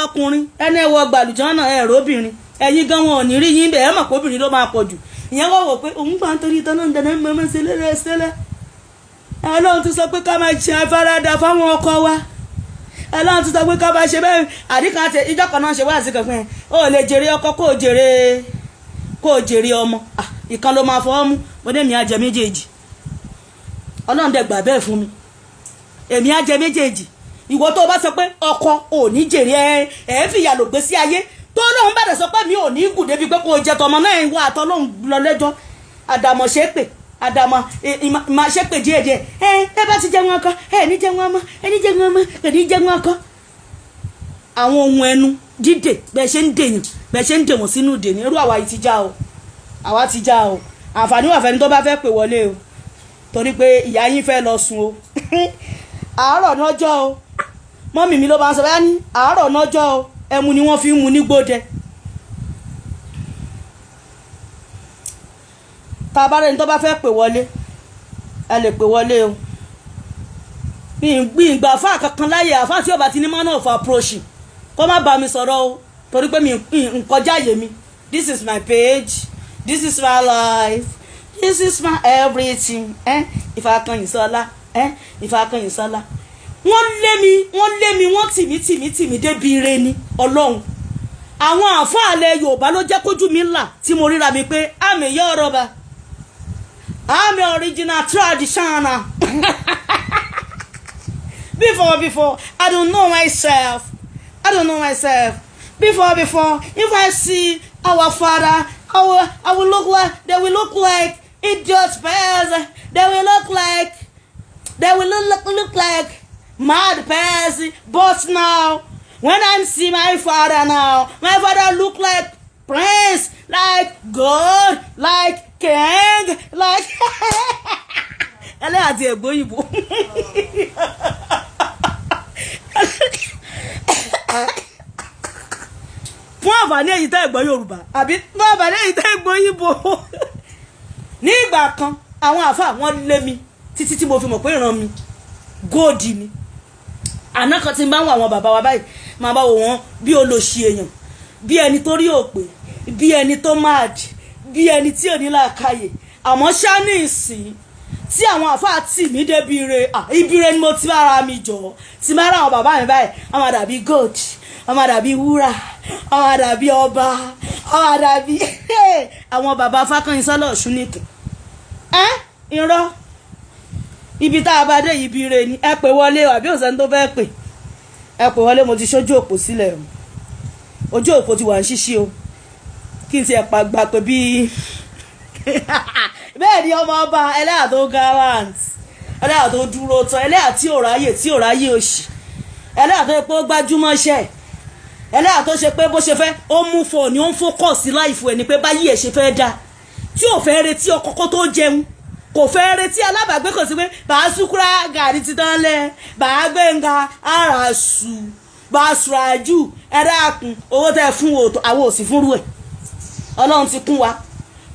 ọkùnrin ẹni ẹwọ gbàlùjọ́ náà ẹ̀rọ obìnrin ẹ̀yin gan wọn ò ní rí yín bẹ́ẹ̀ ẹ̀ mọ̀ pé obìnrin ló máa pọ̀ jù ìyẹn wọ́n wò pé òun gbà ń torí ìtàn náà ń dáná mọ́mọ́ sí lẹ́lẹ́sẹ́lẹ́ Ọlọ́run tún sọ pé ká máa ṣe afárádà fáwọn ọkọ wa Ọlọ́run tún sọ pé ká máa ṣe bẹ́ẹ̀ àdìkan àti ìjọ kan náà ṣe wá àsìkò fún ẹ ó lè jèrè ọkọ kó o jèrè ọmọ ìkan ló máa fọwọ́ mú mo dé mi á jẹ méjèèjì Ọlọ́run dẹ̀ gbà bẹ́ẹ̀ fún mi èmi á jẹ méjèèjì ìwọ tó o bá sọ pé ọkọ ò ní jèrè ẹ fìyà lò gbé sí ayé tó lóun bẹ̀rẹ̀ sọ pé mi ò ní gùn débi pé kó o jẹ tọmọ náà ìwọ àtọ lóun lọ lẹ́jọ́ àdàmọ̀ ṣe pè àdàmọ̀ máa ṣe pè díẹ̀díẹ̀ ẹ bá ti jẹ wọn kọ ẹ ní jẹ wọn mọ ẹ ní jẹ wọn mọ ẹ ní jẹ wọn kọ. àwọn ohun ẹnu dídè bẹ́ẹ̀ ṣe ń dèyàn bẹ́ẹ̀ ṣe ń dè wọ́n sínú dè ní irú àwa yìí ti já o àwa ti já o àǹfààní wà fẹ́ni tó bá fẹ́ pè wọlé o torí pé ìyá yín fẹ́ lọ sùn o àárọ̀ nájọ́ o mọ́mì mi ló bá ń sọ báyá ní àárọ̀ nájọ́ o ẹmu ni wọ́n fi ń mu ní gbódẹ. tá a bá rẹni tó bá fẹ́ pè wọlé ẹ lè pè wọlé o ìgbà àfáà kankan láyè àfáà tí ó bá ti ní manner of approach kó má bá mi sọ̀rọ̀ o torí pé mi ń kọjá àyè mi this is my page this is my life this is my everything Ifakanyinsola Ifakanyinsola wọ́n lé mi wọ́n tì mí débi ire ni Ọlọ́run àwọn àfáàlẹ̀ Yorùbá ló jẹ́ kójú mi ńlá tí mo ríra mi pé àmì Yorùbá àmì original traditional before I don't know myself before if I see our father I will look like idiot bears they will look like mad person. But now when I see my father look like prince, like God, like king, like Eleha ti Ẹ̀gbọ́n òyìnbó. fún àǹfààní èyí tẹ́ gbọ́ Yorùbá àbí fún àǹfààní èyí tẹ́ gbọ́ Ìgbò ní ìgbà kan àwọn àfà wọn lé mi títí tí mo fi mọ̀ pé ìran mi góòdì ni àná kan tí n bá ń wọ àwọn bàbá wa báyìí máa bá wò wọ́n bí olóṣì èèyàn bí ẹni tó rí òpè bí ẹni tó mad bí ẹni tí ò ní làákàyè àmọ́ ṣá ní ìsìn tí àwọn àfáà tì mí débi ire ibi ire ni mo ti bára mi jọ ti máa ra àwọn bàbá mi báyìí wọ́n máa dàbí gold wọ́n máa dàbí wúrà wọ́n máa dàbí ọba wọ́n máa dàbí àwọn bàbá Ifakanyinsola Ọ̀ṣun nìkan irọ́ ibi tá a bá dé ibi ire ni ẹ pè wọlé àbí òsèǹ tó fẹ́ pè ẹ pè wọlé mo ti ṣojú òpó sílẹ̀ ojú òpó ti wà ń ṣíṣí o kí n ti ẹ̀ gbà pé bíi bẹ́ẹ̀ ni ọmọ ọba ẹlẹ́yà tó gallant ẹlẹ́yà tó dúró tán ẹlẹ́yà tí ò ráyè òṣì ẹlẹ́yà tó yẹ pé ó gbájúmọ́ṣẹ́ ẹlẹ́yà tó ṣe pé bó ṣe fẹ́ ó mú fóònù ó ń fókọ̀sì láìfò ẹni pé báyìí ẹ̀ ṣe fẹ́ dá tí ò fẹ́ retí ọkọ̀kọ́ tó jẹun kò fẹ́ retí alábàágbé kò sí pé bàá súkúrá gàrí ti tán lẹ̀ bàá gbẹ̀ngà àràsù bàá sùràjù ẹ̀dá àkùn owó tẹ́ fún àwọn òsì fúnrú ẹ̀ Ọlọ́run ti kún wa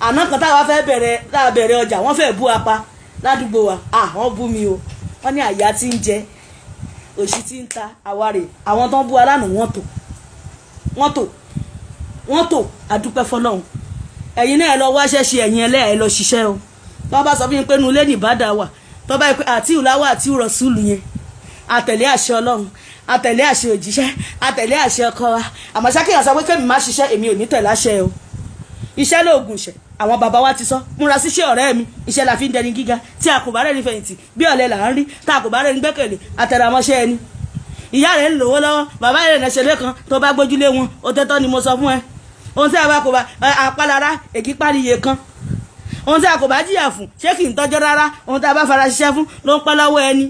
àná kan táwa fẹ́ bẹ̀rẹ̀ ọjà wọ́n fẹ́ bú apá ládùúgbò wa wọ́n bú mi o wọ́n ní àyà tí ń jẹ òṣì tí ń ta àwárè àwọn tó ń bú alánà wọ́n tò àdúpẹ́ fọlọ́run ẹ̀yin náà ẹ lọ wáṣẹ́ ṣe ẹ̀yin ẹlẹ́yà ẹ lọ ṣiṣẹ́ o tó bá sọ fún mi pé nu ilé nìbàdà wà tó bá yẹ pé àti ìlàwọ̀ àti ìrọ̀sùlù yẹn àtẹ̀lé àṣẹ Ọlọ́run àtẹ̀lé àṣẹ òjíṣẹ́ àtẹ̀lé àṣẹ ọkọ wa àmọ́ ṣákìyàn sọ pé kémi má ṣiṣẹ́ èmi ò ní tẹ̀lé àṣẹ o iṣẹ́ lóògùn ìṣẹ́ àwọn bàbá wa ti sọ múra síṣẹ́ ọ̀rẹ́ mi iṣẹ́ la fi ń dẹni gíga tí a kò bá rẹ́ni fẹ̀yìntì bí ọ̀lẹ là ń rí tá a kò bá rẹ́ni gbẹ́kẹ̀lé àtẹ̀ramọ́ṣẹ́ ẹni ìyá rẹ̀ ń lówó lọ́wọ́ bàbá rẹ̀ lẹ́sẹ̀ lẹ́kan tó bá gbójúlé wọn ó tẹ́tọ́ ni mo sọ fún ẹ ohun tí a bá kò bá àpalára èkí páríye kan ohun tí a kò bá jìyà fún ṣé kì í tọ́jọ́ rárá ohun tí a bá fara ṣiṣẹ́ fún ló ń pẹ́ lọ́wọ́ ẹni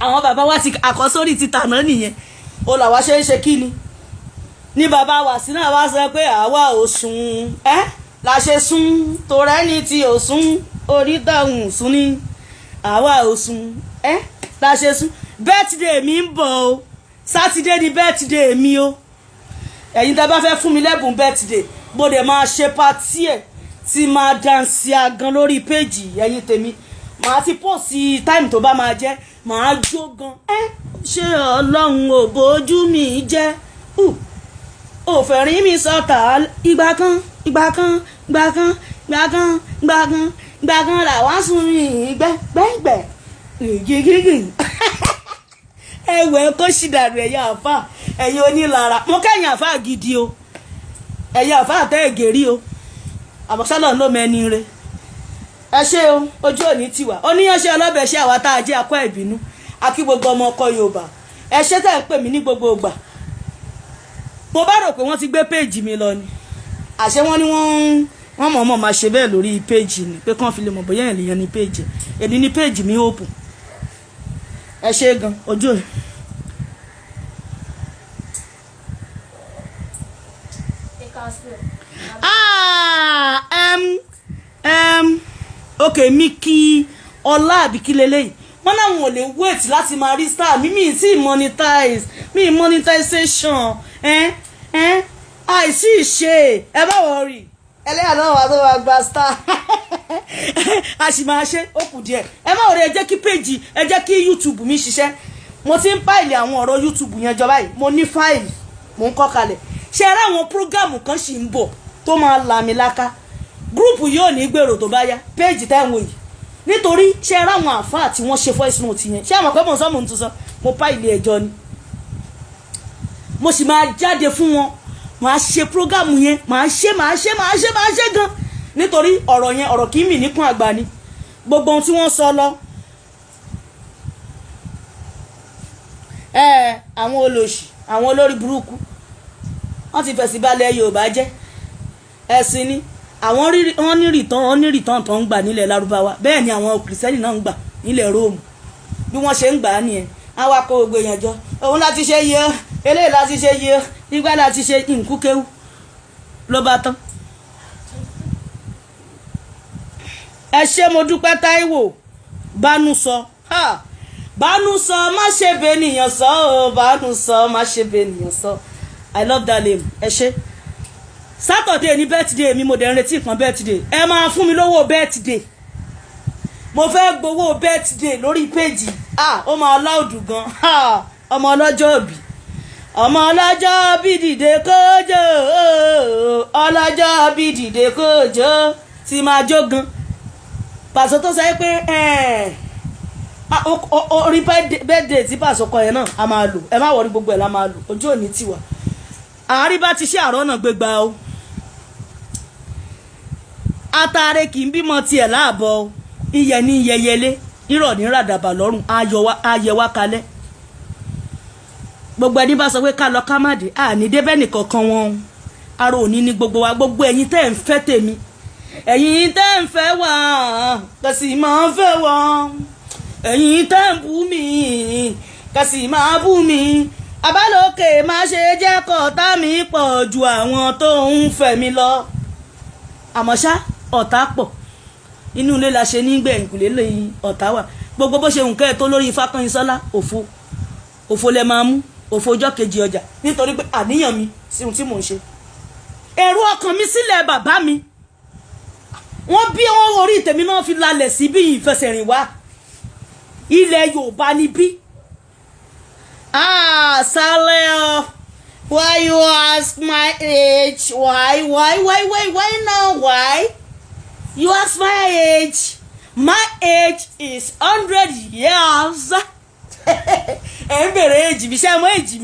àwọn bàbá wa ti àkọ́sórí ti tàná nìyẹn ó làwa ṣe ń ṣe kí ni ní bàbá wa sí náà wá sọ pé àwa ò sùn la ṣe sùn torẹ́ni tí ò sùn onítọ̀hún sùn ní àwa ò sùn la ṣe sùn birthday mi ń bọ̀ o sátidé ni birthday mi o ẹ̀yin tẹ́ bá fẹ́ fún mi lẹ́bùn birthday gbọ́dọ̀ máa ṣe pàtí ẹ̀ tí máa dansi agan lórí péjì ẹ̀yin tèmi màá ti pọ̀ sí táìmù tó bá máa jẹ́ màá jó gan ṣé Ọlọ́run ò bójú mi jẹ́ òfẹ̀rín mi sọ̀tà ìgbà kan làwọn sùn mí gbẹ́gbẹ́ gígígì ẹ̀wẹ̀ kó sì dànù ẹ̀yà àfà ẹ̀yìn onílara mo kẹ́yìn àfà gidi o ẹ̀yà àfà tẹ́ ẹ̀gẹ̀rí o àbọ̀sálọ̀ ló mẹ́ni re ẹ ṣé o ojú òní tiwa oníyanṣẹ́ ọlọ́bẹ̀ ṣe àwa tá a jẹ́ akọ́ ìbínú akí gbogbo ọmọ ọkọ Yorùbá ẹ ṣé tẹ́ ń pè mí ní gbogbo ìgbà mo bá rò pé wọ́n ti gbé péèjì mi lọ ni àṣẹ wọn ni wọ́n mọ̀ọ́mọ̀ máa ṣe bẹ́ẹ̀ lórí péèjì ni pé kán fi lè mọ̀ bóyá ènìyàn ní péèjì èdè ní péèjì mi hope ẹ ṣé gan ojú ẹ̀. ok mi kí ọlá àbíkí lélẹ́yìn wọ́n láwọn ò lè wait láti máa rí star mi sí monetize mi monetization àìsí ìṣe ẹ bá wọ rí ẹlẹ́yà náà wà tó wà gba star a sì máa ṣe ó kù díẹ̀ ẹ má wọlé ẹ jẹ́ kí péjì ẹ jẹ́ kí YouTube mi ṣiṣẹ́ mo ti ń fáìlì àwọn ọ̀rọ̀ YouTube yẹn jọ báyìí mo ní fáìlì mo ń kọ́ kalẹ̀ ṣe ara àwọn prógámù kan sì ń bọ̀ tó máa làmì láká gúrùpù yóò ní gbèrò tó bá yá péjì táwọn yìí nítorí ṣe ara àwọn àfáà tí wọ́n ṣe voice note yẹn ṣé àwọn pẹ́ mọ̀ sọ́mù ń tún sọ mo fáìlì ẹjọ́ ni mo sì máa jáde fún wọn máa ṣe prógámù yẹn máa ṣe gan nítorí ọ̀rọ̀ yẹn ọ̀rọ̀ kì í mì níkùn àgbà ni gbogbo ohun tí wọ́n sọ lọ àwọn olòṣì àwọn olórí burúkú wọ́n ti fẹ̀sì balẹ̀ Yorùbá jẹ́ ẹ̀sìn ni wọ́n ní rìtàn tó ń gbà nílẹ̀ Lárúbáwá bẹ́ẹ̀ ni àwọn kìrìsìtẹ́nì náà ń gbà nílẹ̀ Róòmù bí wọ́n ṣe ń gbà á nìyẹn àwa kó gbogbo èèyàn jọ òun láti ṣe yẹ eléyìí láti ṣe yẹ nígbà láti ṣe nkúkéwú ló bá tán. ẹ ṣé mo dúpẹ́ Táíwò bánú sọ bánú sọ má ṣe bẹ́nìyàn sọ ọ́ bánú sọ má ṣe bẹ́nìyàn sọ I love that name ẹ ṣé. Saturday ní birthday mi mo dẹ̀ ń retí nǹkan birthday ẹ máa fún mi lówó birthday mo fẹ́ gbowó birthday lórí péjì ó máa láòdù gan ọmọ ọlọ́jọ́ òbí ọmọ ọlọ́jọ́ bí dìde kójó ọlọ́jọ́ bí dìde kójó tí máa jó gan pàṣẹ tó sọ pé orí birthday tí pàṣẹ kọ yẹn náà a máa lò ẹ má wọrí gbogbo ẹ̀ la máa lò ojú òní tiwa àárí bá ti ṣe àrọ́ náà gbégbá o atare kì í bímọ tiẹ̀ láàbọ̀ iyẹ̀ ní yẹyẹlé irọ́ ní ràdàbà lọ́rùn ayẹwà kalẹ̀ gbogbo ẹni bá sọ pé ká lọ ká má dé àní débẹ̀ nìkankan wọn ara òní ní gbogbo wa gbogbo ẹ̀yin tẹ́ ń fẹ́ tèmi ẹ̀yin tẹ́ ń fẹ́ wá kẹsì máa ń fẹ́ wọn ẹ̀yin tẹ́ ń bú mi kẹsì máa bú mi abálòkè má ṣe jẹ́ kọ́tà mi pọ̀ ju àwọn tó ń fẹ́ mi lọ àmọ́ ṣá ọ̀tá pọ̀ inú ilé la ṣe nígbẹ̀yìn kùlé lẹ́yìn ọ̀tá wà gbogbo bó ṣe nǹkan ẹ̀ tó lórí Ifakanyinsola òfo lẹ máa mú òfo ọjọ́ kejì ọjà nítorí pé àníyàn mi sí ohun tí mò ń ṣe èrò ọkàn mi sílẹ̀ bàbá mi wọ́n bí wọ́n orí tèmi náà fi lalẹ̀ sí bí ìfẹsẹ̀rìn wá ilẹ̀ Yorùbá ni bí Saleh why you ask my age why now why you ask my age is 100 years ẹ ń bèrè èjì mi ṣe mọ èjì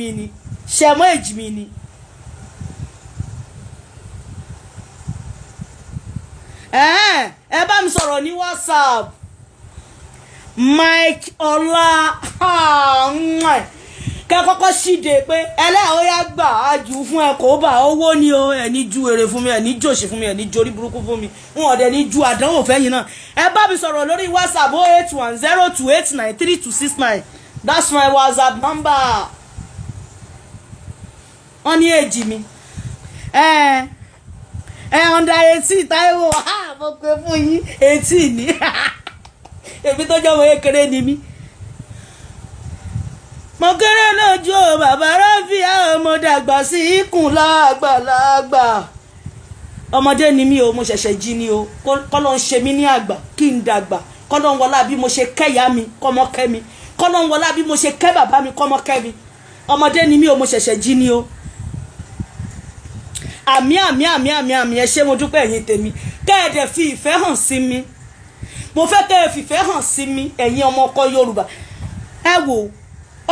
mi ni ẹ bá mi sọ̀rọ̀ ní WhatsApp Mike Ọlá kẹ kọ́kọ́ ṣíde pé ẹlẹ́ọ̀ọ́yá gbà á jù fún ẹ kó bá owó ni o ẹ ní ju èrè fún mi ẹ ní jòṣì fún mi ẹ ní jorí burúkú fún mi wọn ọ̀dẹ̀ ní ju àdánwò fẹ́yìn náà ẹ bá mi sọ̀rọ̀ lórí WhatsApp 08102893269 that's my WhatsApp number wọ́n ní èjì mi under 18 Táíwò mo pè fún yín 18 ní èmi tó jẹ́ ọmọ kékeré ni mí mo kéré lójú o bàbá ráfíà mo dàgbà sí ikùn lágbàlagbà ọmọdé ni mí o mo ṣẹ̀ṣẹ̀ jí ni o kọ́lọ́ ń ṣe mí ní àgbà kí n dàgbà kọ́lọ́ ń wọlá bí mo ṣe kẹ́yà mi kọ́mọ kẹ́ mi kọ́lọ́ ń wọlá bí mo ṣe kẹ́ bàbá mi kọ́mọ kẹ́ mi ọmọdé ni mí o mo ṣẹ̀ṣẹ̀ jí ni o àmì ẹ ṣé mo dúpẹ́ ẹ̀yin tèmi kẹ́ẹ̀dẹ̀ fi ìfẹ́ hàn sí mi mo fẹ́ kẹ́ẹ̀ fìfẹ́ hàn sí mi ẹ̀yin ọmọ ọkọ Yorùbá ẹ wò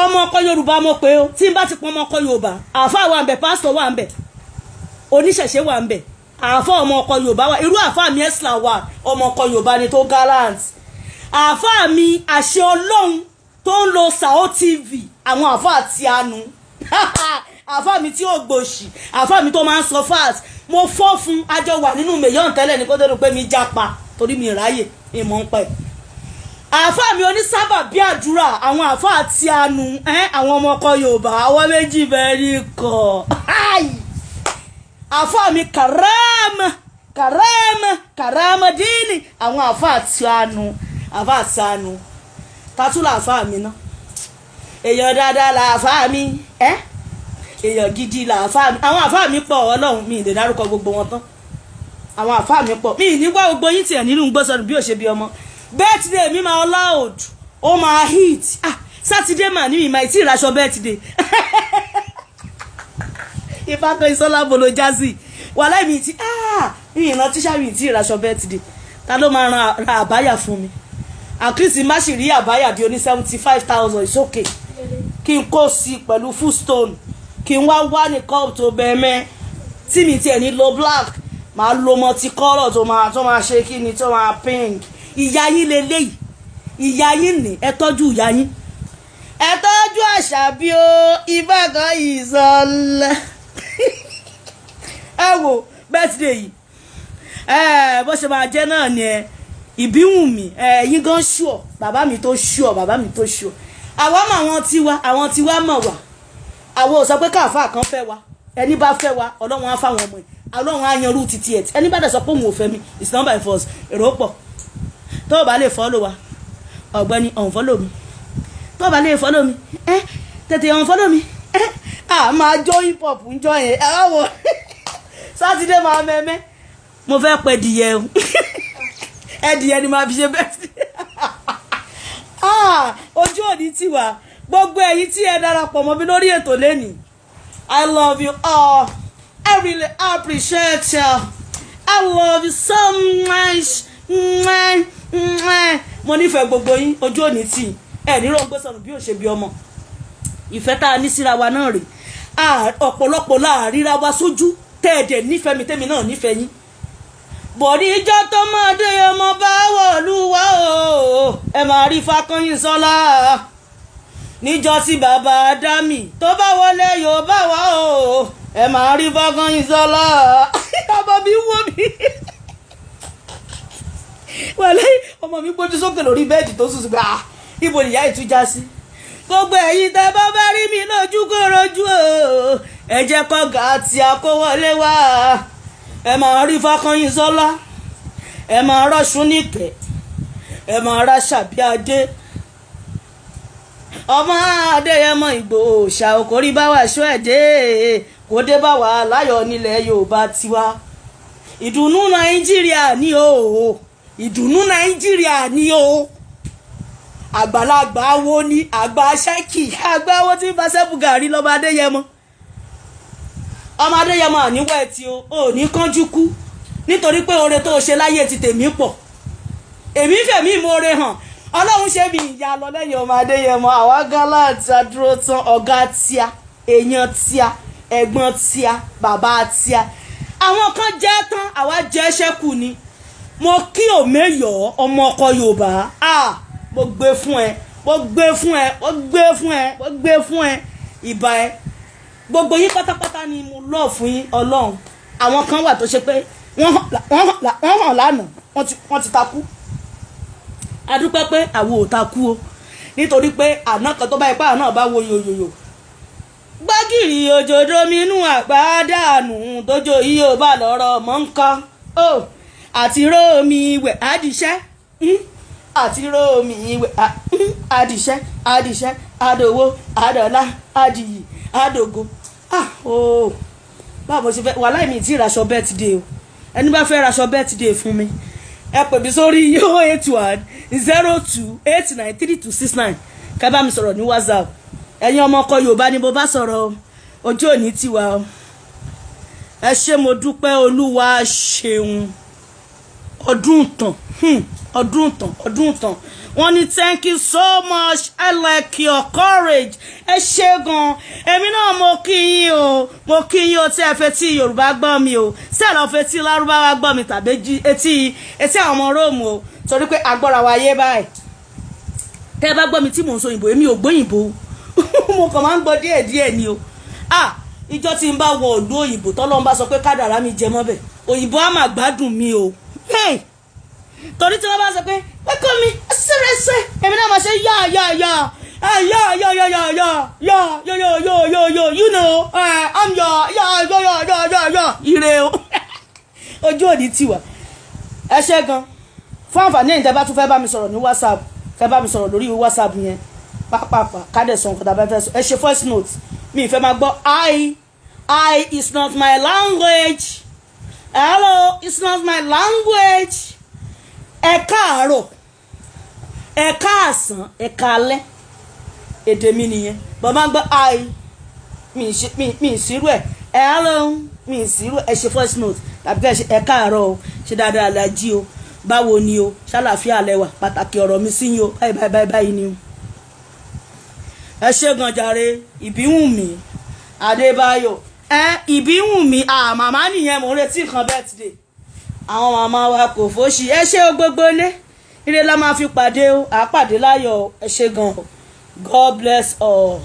ọmọ ọkọ Yorùbá mo pé o tí n bá ti pọn ọmọ ọkọ Yorùbá àáfàá wà ń bẹ pásítọ̀ wà ń bẹ oníṣẹ̀ṣe wà ń bẹ àáfàá ọmọ ọkọ Yorùbá wà irú àáfàá mi Esla wà ọmọ ọkọ Yorùbá ni tó gallant àáfàá mi àṣẹ Ọlọ́run tó ń lo Sao TV àwọn àáfàá tí a nu àáfàá mi tí ó gbòòṣì àáfàá mi tó máa ń sọ fast mo fọ́ fún àjọ wà nínú mèyàn tẹ́lẹ̀ ní kó tó dùn pé mi jápa torí mi ráyè ìmọ̀ ń pẹ́ àáfàá mi onísábà bí àdúrà àwọn àáfàá tí a nu àwọn ọmọ ọkọ Yorùbá àwọn méjì bẹ́ẹ̀ ní kọ́ àáfàá mi karama dínì àwọn àáfàá tí a nu tatúlà àáfàá mi náà èèyàn dáadáa là àáfàá mi èèyàn gidi là àáfàá mi àwọn àáfàá mi pọ̀ Ọlọ́run mi ì lè dárúkọ gbogbo wọn tán àwọn àáfàá mi pọ̀ mi ì ní wá gbogbo yín tiẹ̀ nínú gbọ́sọ̀rọ̀ bí ò ṣe bí ọmọ birthday mi máa loud ó máa hit Saturday mà ní mi máa tí ìraṣọ birthday Ifakanyinsola bolo jazzy wàhálà mi ti mi ìran tíṣà mi tí ìraṣọ birthday ta ló máa ra àbáyà fún mi àkírísì má sì rí àbáyà bí oní 75,000 is okay kí n kó sí pẹ̀lú full stone kí n wá ní cup tó bẹ̀ẹ̀mẹ́ tí mi tiẹ̀ ní lo black máa lo multicolor tó máa ṣe kí ni tó máa pink ìyá yín leléyìí ìyá yín ní ẹ tọ́jú ìyá yín ẹ tọ́jú Àṣàbí o Ifakanyinsola ẹ wò birthday yìí bó ṣe máa jẹ́ náà ni ìbíwùnmí yín gan ṣùọ̀ bàbá mi tó ṣùọ̀ àwọn mọ̀ àwọn tiwa mọ̀ wá àwọn ò sọ pé káàfà kan fẹ́ wa ẹni bá fẹ́ wa Ọlọ́run á fáwọn ọmọ ẹ̀ Ọlọ́run á yanrú títí ẹ̀ ẹni bá dẹ̀ sọ pé òun ò fẹ́ mi it's not by force èrò pọ̀ tó o bá lè follow wa ọ̀gbẹ́ni unfollow mi tó o bá lè follow mi tètè unfollow mi máa jó hip hop ń jọ yẹn ẹ wá wò sátidé máa mẹ́mẹ́ mo fẹ́ pẹ́ dìyẹ o ẹdìyẹ ni máa fi ṣe bẹ́ẹ̀ ojú òní tiwa gbogbo ẹ̀yin tí ẹ darapọ̀ mọ́ mi lórí ètò lẹ́nìí I love you all. I really appreciate you. I love you so much. Mo nífẹ̀ẹ́ gbogbo yín ojú òní tì ẹ ní rògbé sọnù bí ó ṣe bí ọmọ ìfẹ́ tá a ní síra wa náà rè ọ̀pọ̀lọpọ̀ láàríra wa sójú tẹ́ẹ̀dẹ̀ nífẹ̀ẹ́ mi tẹ́mi náà nífẹ̀ẹ́ yín bọ̀dí ìjọ tó máa dé ọmọ bá wọ̀lúwa o ẹ máa rí Ifakanyinsola níjọ tí bàbá Ádámì tó bá wọlé yóò bá wà o ẹ máa rí Ifakanyinsola ọmọ mi wọ mi wọlé ọmọ mi gbójú sókè lórí bẹ́ẹ̀dì tó sùn gbà ibo nìyá ìtújá sí gbogbo ẹ̀yin tẹ́ bá bá rí mi lójú kòròjú o ẹ jẹ́ kọ́gà àti àkówọlé wá ẹ máa rí Ifakanyinsola ẹ máa rọ́ṣún níkẹ́ ẹ máa rá ṣàbíadé ọmọ Adéyẹmọ Ìgbòho ṣà òkórí bá wà ṣó ẹ̀dẹ́ kó dé bá wà láyọ̀ nílẹ̀ Yorùbá tiwa ìdùnnú Nàìjíríà ní o ìdùnnú Nàìjíríà ní o àgbàlagbà wo ni àgbà ṣẹ́kì àgbà wo tí ń fa sẹ́bù gàrí lọ́mọ Adéyẹmọ ọmọ Adéyẹmọ àníwọ̀ ẹ̀ tí o ò ní kánjú kú nítorí pé oore tó ṣe láyé ti tèmi pọ̀ èmi fẹ̀mí ìmoore hàn Ọlọ́run ṣe mi ìyá lọ lẹ́yìn ọmọ Adéyẹmọ àwa gálàtì adúró tán ọ̀gá tíá èèyàn tíá ẹ̀gbọ́n tíá bàbá tíá àwọn kan jẹ́ tán àwa jẹ́ ṣẹ́kù ni mo kí òmeyọ̀ ọmọ ọkọ Yorùbá mo gbé fún ẹ mo gbé fún ẹ mo gbé fún ẹ mo gbé fún ẹ ìbà ẹ gbogbo yín pátápátá ni mo lọ fún yín Ọlọ́run àwọn kan wà tó ṣe pé wọ́n hàn lánàá wọ́n ti takú adúpẹ́ pé àwọn ò takú o nítorí pé àná kan tó bá ipá náà bá wo yòyòyò gbágìrì òjòdó minú àgbàdànù tójó yìí ò bá lọ́rọ̀ mọ́ nǹkan àti rómi ìwẹ̀ àdìṣẹ́ àti rómi ìwẹ̀ àdìṣẹ́ àdòwó àdọ̀lá àdìyí àdògo báwo ṣe fẹ́ wàhálà mi ti raṣọ birthday o ẹni bá fẹ́ raṣọ birthday fún mi ẹ pè mí sórí 08102893269 ká bá mi sọ̀rọ̀ ní WhatsApp ẹ̀yin ọmọ ọkọ Yorùbá ni mo bá sọ̀rọ̀ ojú òní tiwa o ẹ ṣé mo dúpẹ́ Olúwa ṣeun ọdún tán wọ́n ní thank you so much I like your courage ẹ ṣé gan èmi náà mo kí yín o tí ẹ fẹ́ tí Yorùbá gbọ́ mi o tí ẹ lọ fẹ́ tí Lárúbáwá gbọ́ mi tàbí etí àwọn ọmọ Róòmù o torí pé agbọ́ra wa yé báyìí tẹ́ ẹ bá gbọ́ mi tí mò ń sọ òyìnbó èmi ò gbóyìnbó mo kàn máa ń gbọ́ díẹ̀díẹ̀ ni o ìjọ tí n bá wọ ìlú òyìnbó tọ́lọ́run bá sọ pé kádàrá mi jẹ mọ́bẹ̀ òyìnbó á máa gbádùn mi o torí tí wọ́n bá sọ pé pẹ́kọ́ mi ṣẹ́rẹ́ṣẹ́ èmi náà máa ṣe yá you know I'm yá ire o ojú òní tiwa ẹ ṣé gan fún àǹfààní ẹ̀yin tẹ́ bá tún fẹ́ bá mi sọ̀rọ̀ ní WhatsApp fẹ́ bá mi sọ̀rọ̀ lórí WhatsApp yẹn pápápá kádẹ̀sán kọ́tà bá fẹ́ sọ ẹ ṣe voice note mi ìfẹ́ máa gbọ́ I is not my language hello it's not my language ẹ káàárọ̀ ẹ káàsán ẹ káalẹ́ èdè mi nìyẹn bàbá gbọ́ mi ìsírú ẹ hello mi ìsírú ẹ ṣe voice note tàbí ẹ káàárọ̀ o ṣe dáadáa alájí o báwo ni o ṣàlàáfíà lẹ́wà pàtàkì ọ̀rọ̀ mi sí yín o báyìí ni o ẹ ṣé gan jàre Ìbíwùnmí Adébáyọ̀ Ìbíwùnmí màmá nìyẹn mò ń retí nǹkan birthday àwọn màmá wa kò fòṣì ẹ ṣé o gbogbo ilé ire la máa fi pàdé o àpàdé láyọ̀ ẹ ṣé gan God bless all.